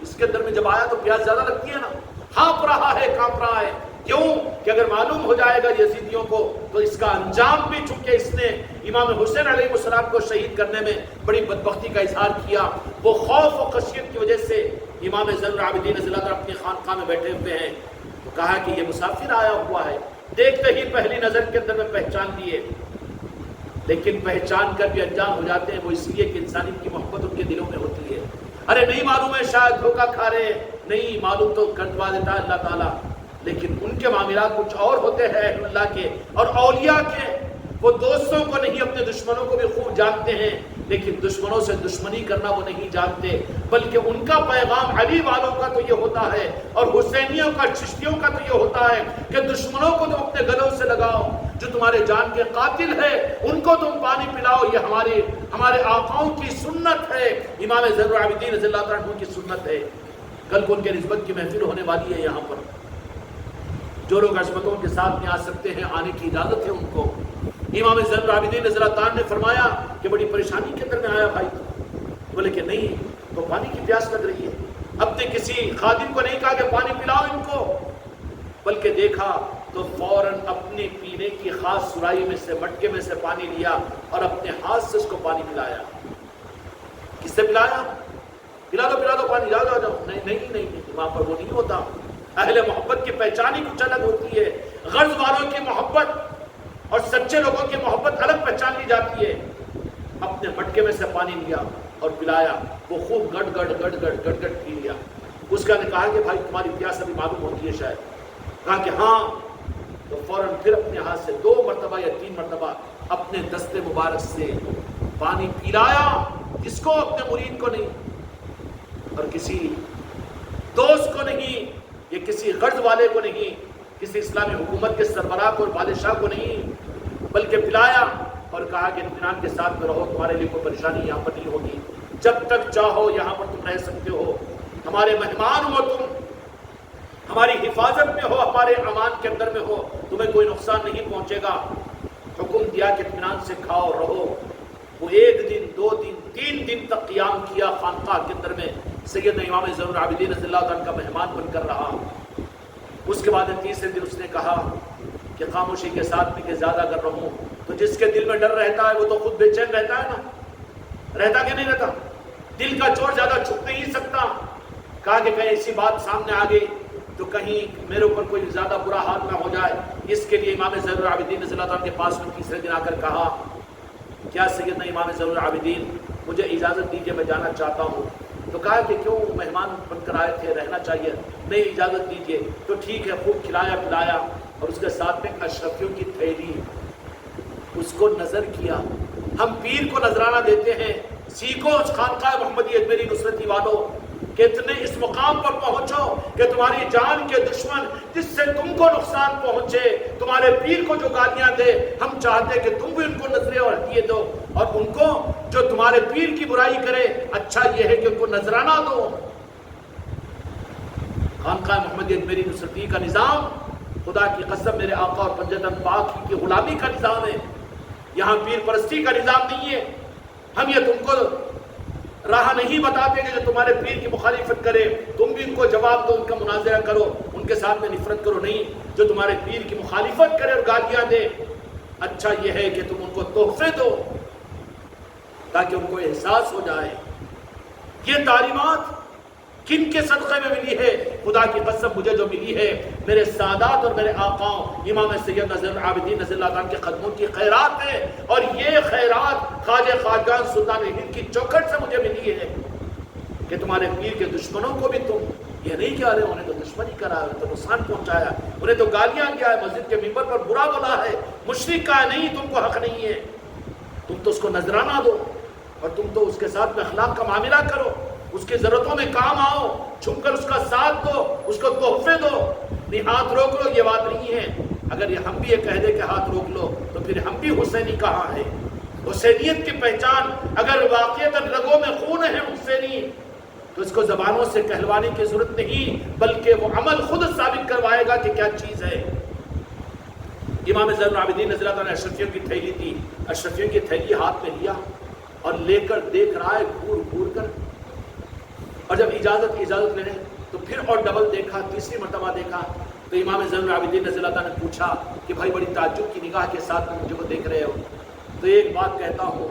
اس کے اندر میں جب آیا تو پیاس زیادہ لگتی ہے نا، ہانپ رہا ہے، کانپ رہا ہے۔ کیوں کہ اگر معلوم ہو جائے گا یزیدیوں کو تو اس کا انجام بھی، چونکہ اس نے امام حسین علیہ السلام کو شہید کرنے میں بڑی بدبختی کا اظہار کیا، وہ خوف و خشیت کی وجہ سے امام زین العابدین رضی اللہ عنہ اپنی خانقاہ میں بیٹھے ہوئے ہیں۔ تو کہا کہ یہ مسافر آیا ہوا ہے، دیکھتے ہی پہلی نظر کے اندر میں پہچان لیے، لیکن پہچان کر بھی انجان ہو جاتے ہیں وہ اس لیے کہ انسانی کی محبت ان کے دلوں میں ہوتی ہے۔ ارے نہیں معلوم ہے، شاید دھوکہ کھا رہے ہیں، نہیں معلوم تو کٹوا دیتا ہے اللہ تعالیٰ، لیکن ان کے معاملات کچھ اور ہوتے ہیں اہل اللہ کے اور اولیاء کے۔ وہ دوستوں کو نہیں، اپنے دشمنوں کو بھی خوب جانتے ہیں، لیکن دشمنوں سے دشمنی کرنا وہ نہیں جانتے، بلکہ ان کا پیغام علی والوں کا تو یہ ہوتا ہے اور حسینیوں کا، چشتیوں کا تو یہ ہوتا ہے کہ دشمنوں کو تم اپنے گلوں سے لگاؤ، جو تمہارے جان کے قاتل ہے ان کو تم پانی پلاؤ۔ یہ ہمارے آقاؤں کی سنت ہے، امام زین العابدین رضی اللہ عنہ کی سنت ہے۔ کل کو ان کے نسبت کی محفل ہونے والی ہے، یہاں پر جو لوگ عظمتوں کے ساتھ میں آ سکتے ہیں آنے کی اجازت ہے ان کو۔ امام زین العابدین رضی اللہ عنہ نے فرمایا کہ بڑی پریشانی کے اندر میں آیا بھائی، بولے کہ نہیں، تو پانی کی پیاس لگ رہی ہے۔ اب نے کسی خادم کو نہیں کہا کہ پانی پلاؤ ان کو، بلکہ دیکھا تو فوراً اپنی پینے کی خاص سرائی میں سے، مٹکے میں سے پانی لیا اور اپنے ہاتھ سے اس کو پانی پلایا۔ کس سے پلایا؟ پلا دو پانی، جاؤ۔ نہیں، وہاں پر وہ نہیں ہوتا۔ اہل محبت کی پہچان ہی کچھ الگ ہوتی ہے۔ غرض والوں کی محبت اور سچے لوگوں کی محبت الگ پہچان لی جاتی ہے۔ اپنے مٹکے میں سے پانی لیا اور پلایا، وہ خوب گڑ گڑ پی لیا۔ اس کا نے کہا کہ بھائی تمہاری پیاس ابھی معلوم ہوتی ہے شاید؟ کہا کہ ہاں۔ تو فوراً پھر اپنے ہاتھ سے 2 مرتبہ یا 3 مرتبہ اپنے دستے مبارک سے پانی پلایا، جس کو اپنے مرید کو نہیں اور کسی دوست کو نہیں، یہ کسی غرض والے کو نہیں، کسی اسلامی حکومت کے سربراہ کو اور بادشاہ کو نہیں، بلکہ پلایا اور کہا کہ اطمینان کے ساتھ میں رہو، تمہارے لیے کوئی پریشانی یہاں پر نہیں ہوگی، جب تک چاہو یہاں پر تم رہ سکتے ہو، ہمارے مہمان ہو، تم ہماری حفاظت میں ہو، ہمارے امان کے اندر میں ہو، تمہیں کوئی نقصان نہیں پہنچے گا۔ حکم دیا کہ اطمینان سے کھاؤ رہو۔ وہ 1 دن 2 دن 3 دن تک قیام کیا خانقاہ کے اندر میں، سیدنا امام زین العابدین رضی اللہ عنہ کا مہمان بن کر رہا۔ اس کے بعد تیسرے دن اس نے کہا کہ خاموشی کے ساتھ میں کہ زیادہ اگر رہوں تو جس کے دل میں ڈر رہتا ہے وہ تو خود بے چین رہتا ہے نا، رہتا کہ نہیں رہتا؟ دل کا چور زیادہ چھپ نہیں سکتا۔ کہا کہ کہیں ایسی بات سامنے آ گئی تو کہیں میرے اوپر کوئی زیادہ برا حال نہ ہو جائے، اس کے لیے امام زین العابدین رضی اللہ عنہ کے پاس میں تیسرے دن آ کر کہا کیا سیدنا امام زین العابدین مجھے اجازت دیجیے، میں جانا چاہتا ہوں۔ تو کہا کہ کیوں، مہمان بن کر آئے تھے، رہنا چاہیے۔ نہیں، اجازت دیجیے۔ تو ٹھیک ہے، خوب کھلایا پلایا اور اس کے ساتھ میں اشرفیوں کی تھیلی، اس کو نظر کیا۔ ہم پیر کو نذرانہ دیتے ہیں، سیکھو اس خانقاہ محمدی اجمیری نصرتی والوں کہ اتنے اس مقام پر پہنچو کہ تمہاری جان کے دشمن جس سے تم کو نقصان پہنچے، تمہارے پیر کو جو گالیاں دے، ہم چاہتے کہ تم بھی ان کو نظریں اور ہدیے دو، اور ان کو جو تمہارے پیر کی برائی کرے اچھا یہ ہے کہ ان کو نذرانہ دو۔ خانقاہ محمدی اجمیری نصرتی کا نظام خدا کی قسم میرے آقا اور پنجتن پاک کی غلامی کا نظام ہے، یہاں پیر پرستی کا نظام نہیں ہے۔ ہم یہ تم کو راہ نہیں بتاتے کہ جو تمہارے پیر کی مخالفت کرے تم بھی ان کو جواب دو، ان کا مناظرہ کرو، ان کے ساتھ میں نفرت کرو، نہیں، جو تمہارے پیر کی مخالفت کرے اور گالیاں دے اچھا یہ ہے کہ تم ان کو تحفے دو تاکہ ان کو احساس ہو جائے۔ یہ تعلیمات کن کے صدقے میں ملی ہے؟ خدا کی قسم مجھے جو ملی ہے میرے سادات اور میرے آقاؤں امام سیدنا زین العابدین رضی اللہ عنہ کے قدموں کی خیرات ہے، اور یہ خیرات خواجہ خواجگان سلطان ہند کی چوکھٹ سے مجھے ملی ہے کہ تمہارے پیر کے دشمنوں کو بھی تم یہ نہیں کہہ رہے، انہیں تو دشمنی کرا ہے، انہیں تو نقصان پہنچایا، انہیں تو گالیاں کیا ہے، مسجد کے ممبر پر برا بولا ہے، مشرک کا نہیں، تم کو حق نہیں ہے، تم تو اس کو نذرانہ دو اور تم تو اس کے ساتھ میں اخلاق کا معاملہ کرو، اس کی ضرورتوں میں کام آؤ، چھپ کر اس کا ساتھ دو، اس کو تحفے دو، نہیں ہاتھ روک لو، یہ بات نہیں ہے۔ اگر یہ ہم بھی یہ کہہ دے کہ ہاتھ روک لو تو پھر ہم بھی حسینی کہاں ہے؟ حسینیت کی پہچان اگر واقعتاً رگوں میں خون ہے حسینی تو اس کو زبانوں سے کہلوانے کی ضرورت نہیں، بلکہ وہ عمل خود ثابت کروائے گا کہ کیا چیز ہے۔ امام زین العابدین رضی اللہ عنہ نے اشرفیوں کی تھیلی تھی، اشرفیوں کی تھیلی ہاتھ میں لیا اور لے کر دیکھ رہا ہے گھور گھور کر، اور جب اجازت لینے تو پھر اور ڈبل دیکھا، تیسری مرتبہ دیکھا تو امام زین العابدین رضی اللہ عنہ نے پوچھا کہ بھائی بڑی تعجب کی نگاہ کے ساتھ مجھے کو دیکھ رہے ہو، تو ایک بات کہتا ہوں،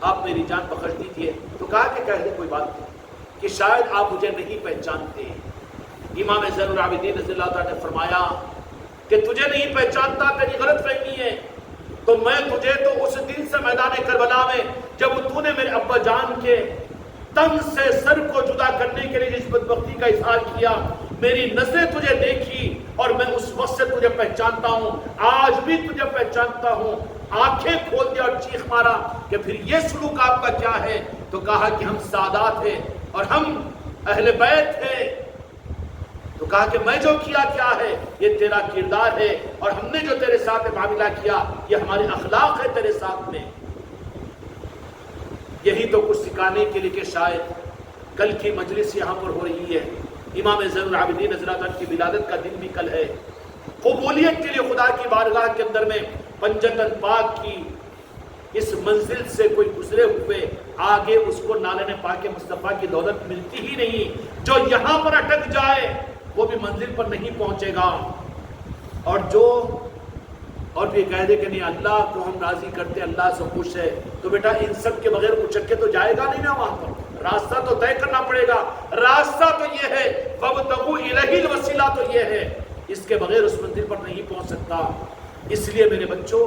آپ میری جان بخش دیجیے۔ تو کہا کہ کہہ دے کوئی بات نہیں کہ شاید آپ مجھے نہیں پہچانتے۔ امام زین العابدین رضی اللہ عنہ نے فرمایا کہ تجھے نہیں پہچانتا، تیری غلط فہمی ہے، تو میں تجھے تو اس دن سے میدان کربلا میں جب تو نے میرے ابا جان کے تن سے سر کو جدا کرنے کے لیے جس بدبختی کا اظہار کیا، میری نظریں تجھے دیکھی اور میں اس وقت سے تجھے پہچانتا ہوں، آج بھی تجھے پہچانتا ہوں۔ آنکھیں کھول دیا اور چیخ مارا کہ پھر یہ سلوک آپ کا کیا ہے؟ تو کہا کہ ہم سادات ہیں اور ہم اہل بیت ہیں۔ تو کہا کہ میں جو کیا ہے یہ تیرا کردار ہے، اور ہم نے جو تیرے ساتھ معاملہ کیا یہ ہمارے اخلاق ہے تیرے ساتھ میں۔ یہی تو کچھ سکھانے کے لیے کہ شاید کل کی مجلس یہاں پر ہو رہی ہے، امام زین العابدین رضی اللہ عنہ کی ولادت کا دن بھی کل ہے، قبولیت کے لیے خدا کی بارگاہ کے اندر میں پنجتن پاک کی اس منزل سے کوئی گزرے ہوئے آگے اس کو نالن پاک مصطفیٰ کی دولت ملتی ہی نہیں۔ جو یہاں پر اٹک جائے وہ بھی منزل پر نہیں پہنچے گا، اور بھی کہہ دے کہ نہیں اللہ کو ہم راضی کرتے، اللہ سے خوش ہے، تو بیٹا ان سب کے بغیر اچک کے تو جائے گا نہیں نا وہاں پر، راستہ تو طے کرنا پڑے گا۔ راستہ تو یہ ہے فَابْتَغُوا إِلَيْهِ الْوَسِيلَہ، تو یہ ہے، اس کے بغیر اس منزل پر نہیں پہنچ سکتا۔ اس لیے میرے بچوں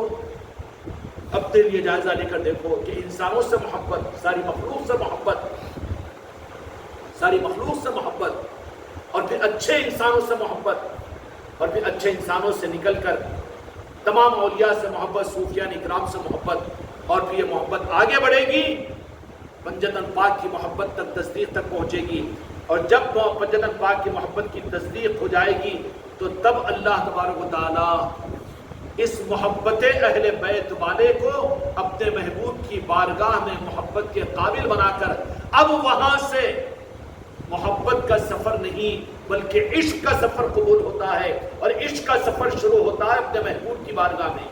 اپنے لیے جائزہ لے کر دیکھو کہ انسانوں سے محبت، ساری مخلوق سے محبت، ساری مخلوق سے محبت، اور پھر اچھے انسانوں سے محبت، اور پھر اچھے انسانوں سے نکل کر تمام اولیاء سے محبت، صوفیان اکرام سے محبت، اور پھر یہ محبت آگے بڑھے گی، پنجتن پاک کی محبت تک، تصدیق تک پہنچے گی، اور جب پنجتن پاک کی محبت کی تصدیق ہو جائے گی تو تب اللہ تبارک و تعالی اس محبت اہل بیت والے کو اپنے محبوب کی بارگاہ میں محبت کے قابل بنا کر اب وہاں سے محبت کا سفر نہیں بلکہ عشق کا سفر قبول ہوتا ہے، اور عشق کا سفر شروع ہوتا ہے اپنے محبوب کی بارگاہ میں۔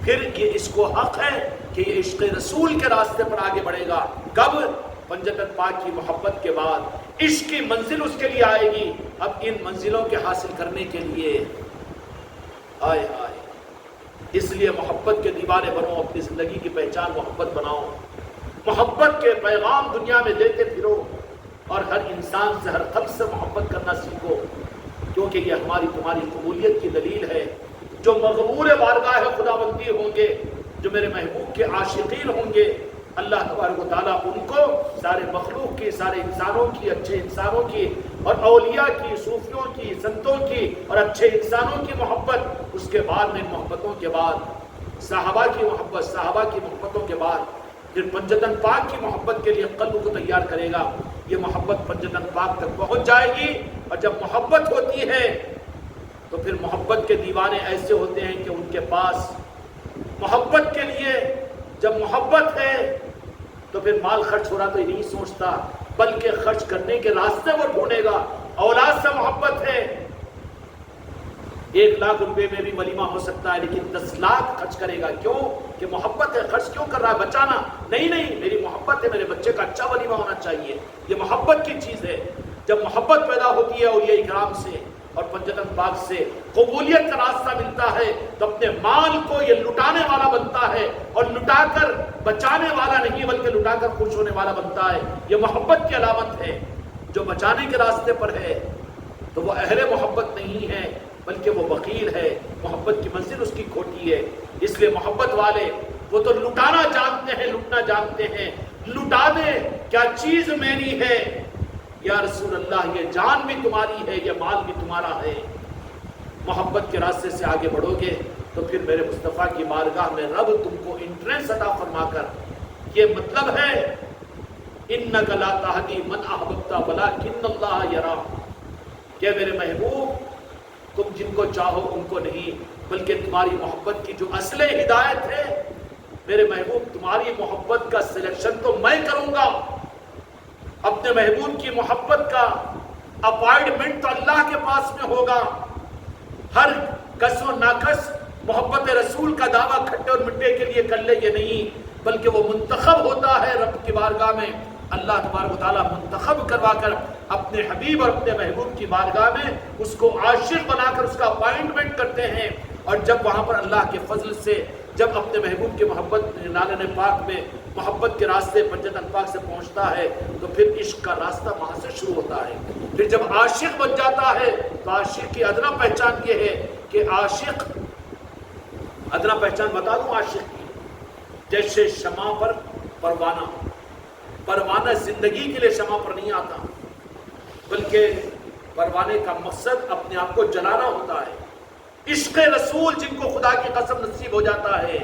پھر یہ اس کو حق ہے کہ یہ عشق رسول کے راستے پر آگے بڑھے گا۔ کب؟ پنجتن پاک کی محبت کے بعد عشق کی منزل اس کے لیے آئے گی۔ اب ان منزلوں کے حاصل کرنے کے لیے آئے اس لیے محبت کے دیوانے بنو، اپنی زندگی کی پہچان محبت بناؤ، محبت کے پیغام دنیا میں دیتے پھرو، اور ہر انسان سے، ہر خلق سے محبت کرنا سیکھو، کیونکہ یہ ہماری تمہاری قبولیت کی دلیل ہے۔ جو مغمور بارگاہ خداوندی ہوں گے، جو میرے محبوب کے عاشقین ہوں گے، اللہ تبارک و تعالیٰ ان کو سارے مخلوق کی، سارے انسانوں کی، اچھے انسانوں کی، اور اولیاء کی، صوفیوں کی، سنتوں کی، اور اچھے انسانوں کی محبت، اس کے بعد میں محبتوں کے بعد صحابہ کی محبت، صحابہ کی محبتوں کے بعد پھر پنجتن پاک کی محبت کے لیے قلب کو تیار کرے گا۔ یہ محبت پنجتن پاک تک پہنچ جائے گی، اور جب محبت ہوتی ہے تو پھر محبت کے دیوانے ایسے ہوتے ہیں کہ ان کے پاس محبت کے لیے، جب محبت ہے تو پھر مال خرچ ہو رہا تو یہ نہیں سوچتا، بلکہ خرچ کرنے کے راستے وہ ڈھونڈے گا۔ اولاد سے محبت ہے، 1 لاکھ روپے میں بھی ولیمہ ہو سکتا ہے، لیکن 10 لاکھ خرچ کرے گا۔ کیوں؟ کہ محبت ہے۔ خرچ کیوں کر رہا ہے؟ بچانا نہیں، میری محبت ہے، میرے بچے کا اچھا ولیمہ ہونا چاہیے۔ یہ محبت کی چیز ہے۔ جب محبت پیدا ہوتی ہے اولیاء کرام سے اور پنجتن پاک سے قبولیت کا راستہ ملتا ہے، تو اپنے مال کو یہ لٹانے والا بنتا ہے، اور لٹا کر بچانے والا نہیں بلکہ لٹا کر خوش ہونے والا بنتا ہے۔ یہ محبت کی علامت ہے۔ جو بچانے کے راستے پر ہے تو وہ اہل محبت نہیں ہے بلکہ وہ بخیل ہے، محبت کی منزل اس کی کھوٹی ہے۔ اس لیے محبت والے وہ تو لٹانا جانتے ہیں، لٹنا جانتے ہیں۔ لٹا دے، کیا چیز میری ہے یا رسول اللہ، یہ جان بھی تمہاری ہے، یہ مال بھی تمہارا ہے۔ محبت کے راستے سے آگے بڑھو گے تو پھر میرے مصطفیٰ کی بارگاہ میں رب تم کو انٹرنس عطا فرما کر، یہ مطلب ہے انک لا تہدی من احببت ولکن اللہ یری، کہ میرے محبوب تم جن کو چاہو ان کو نہیں، بلکہ تمہاری محبت کی جو اصل ہدایت ہے، میرے محبوب تمہاری محبت کا سلیکشن تو میں کروں گا۔ اپنے محبوب کی محبت کا اپائنٹمنٹ تو اللہ کے پاس میں ہوگا۔ ہر کس و ناکس محبت رسول کا دعویٰ کھٹے اور مٹے کے لیے کر لے، یہ نہیں، بلکہ وہ منتخب ہوتا ہے رب کی بارگاہ میں۔ اللہ تبارک و تعالیٰ منتخب کروا کر اپنے حبیب اور اپنے محبوب کی بارگاہ میں اس کو عاشق بنا کر اس کا اپائنٹمنٹ کرتے ہیں، اور جب وہاں پر اللہ کے فضل سے جب اپنے محبوب کی محبت نالن پاک میں محبت کے راستے پنجتن پاک سے پہنچتا ہے تو پھر عشق کا راستہ وہاں سے شروع ہوتا ہے۔ پھر جب عاشق بن جاتا ہے تو عاشق کی ادنا پہچان یہ ہے کہ عاشق، ادنا پہچان بتا دوں عاشق کی، جیسے شمع پر پروانہ، پروانہ زندگی کے لیے شمع پر نہیں آتا، بلکہ پروانے کا مقصد اپنے آپ کو جلانا ہوتا ہے۔ عشق رسول جن کو خدا کی قسم نصیب ہو جاتا ہے،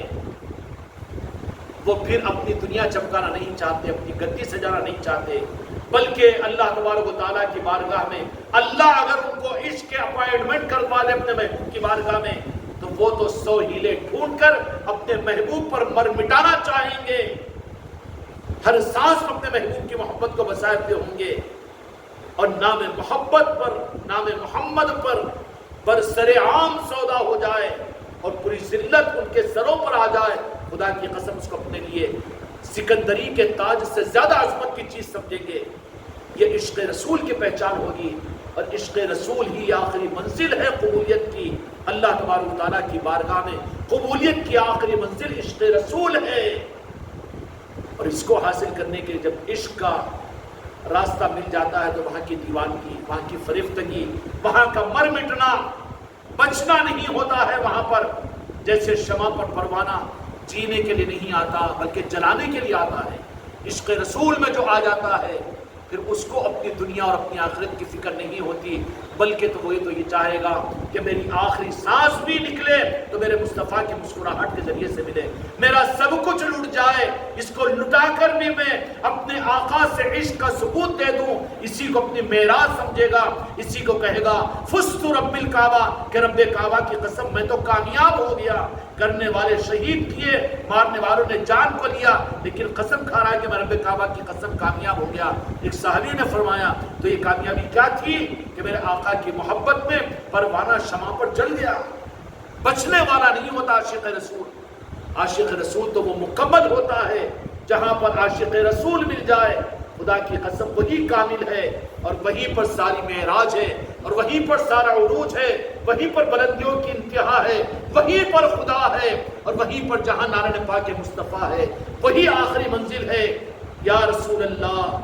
وہ پھر اپنی دنیا چمکانا نہیں چاہتے، اپنی گدی سجانا نہیں چاہتے، بلکہ اللہ تبارک و تعالیٰ کی بارگاہ میں اللہ اگر ان کو عشق کے اپائنٹمنٹ کروا دے اپنے محبوب کی بارگاہ میں، تو وہ تو 100 ہیلے ڈھونڈ کر اپنے محبوب پر مر مٹانا چاہیں گے، ہر سانس میں اپنے محبوب کی محبت کو بسائتے ہوں گے، اور نام محبت پر، نام محمد پر برسر عام سودا ہو جائے اور پوری ذلت ان کے سروں پر آ جائے، خدا کی قسم اس کو اپنے لیے سکندری کے تاج سے زیادہ عظمت کی چیز سمجھیں گے۔ یہ عشق رسول کی پہچان ہوگی، اور عشق رسول ہی آخری منزل ہے قبولیت کی۔ اللہ تبارک و تعالیٰ کی بارگاہ میں قبولیت کی آخری منزل عشق رسول ہے، اور اس کو حاصل کرنے کے لیے جب عشق کا راستہ مل جاتا ہے تو وہاں کی دیوانگی، وہاں کی فریفتگی، وہاں کا مر مٹنا، بچنا نہیں ہوتا ہے وہاں پر۔ جیسے شمع پر پروانہ جینے کے لیے نہیں آتا بلکہ جلانے کے لیے آتا ہے۔ عشق رسول میں جو آ جاتا ہے پھر اس کو اپنی دنیا اور اپنی آخرت کی فکر نہیں ہوتی، بلکہ تو یہ چاہے گا کہ میری آخری سانس بھی نکلے تو میرے مصطفیٰ کی مسکراہٹ کے ذریعے سے ملے، میرا سب کچھ لٹ جائے اس کو لٹا کر بھی میں اپنے آقا سے عشق کا ثبوت دے دوں، اسی کو اپنی معراج سمجھے گا، اسی کو کہے گا فزت رب الکعبہ، کہ رب کعبہ کی قسم میں تو کامیاب ہو گیا۔ کرنے والے شہید کیے، مارنے والوں نے جان کو لیا، لیکن قسم کھا رہا ہے کہ میں رب کعبہ کی قسم کامیاب ہو گیا۔ ایک صحابی نے فرمایا تو یہ کامیابی کیا تھی کہ میرے آقا کی محبت میں پروانہ شمع پر جل گیا۔ بچنے والا نہیں ہوتا عاشق رسول، عاشق رسول تو وہ مکمل ہوتا ہے جہاں پر عاشق رسول مل جائے، خدا کی قسم وہی کامل ہے، اور وہیں پر ساری معراج ہے، اور وہیں پر سارا عروج ہے، وہیں پر بلندیوں کی انتہا ہے، وہیں پر خدا ہے، اور وہیں پر جہاں نارن پاک مصطفیٰ ہے، وہی آخری منزل ہے۔ یا رسول اللہ،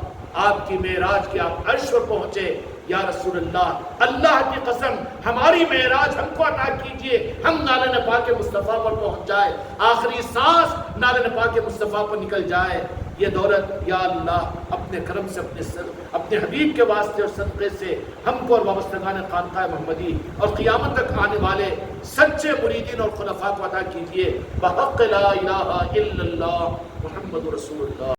آپ کی معراج کے آپ عرش پر پہنچے، یا رسول اللہ، اللہ کی قسم ہماری معراج ہم کو عطا کیجئے، ہم نالن پاک مصطفیٰ پر پہنچ جائے، آخری سانس نالن پاک مصطفیٰ پر نکل جائے۔ یہ دولت یا اللہ اپنے کرم سے اپنے حبیب کے واسطے اور صدقے سے ہم کو اور وابستگان خانقاہ محمدی اور قیامت تک آنے والے سچے مریدین اور خلفاء کو عطا کیجئے، بحق لا الہ الا اللہ محمد رسول اللہ۔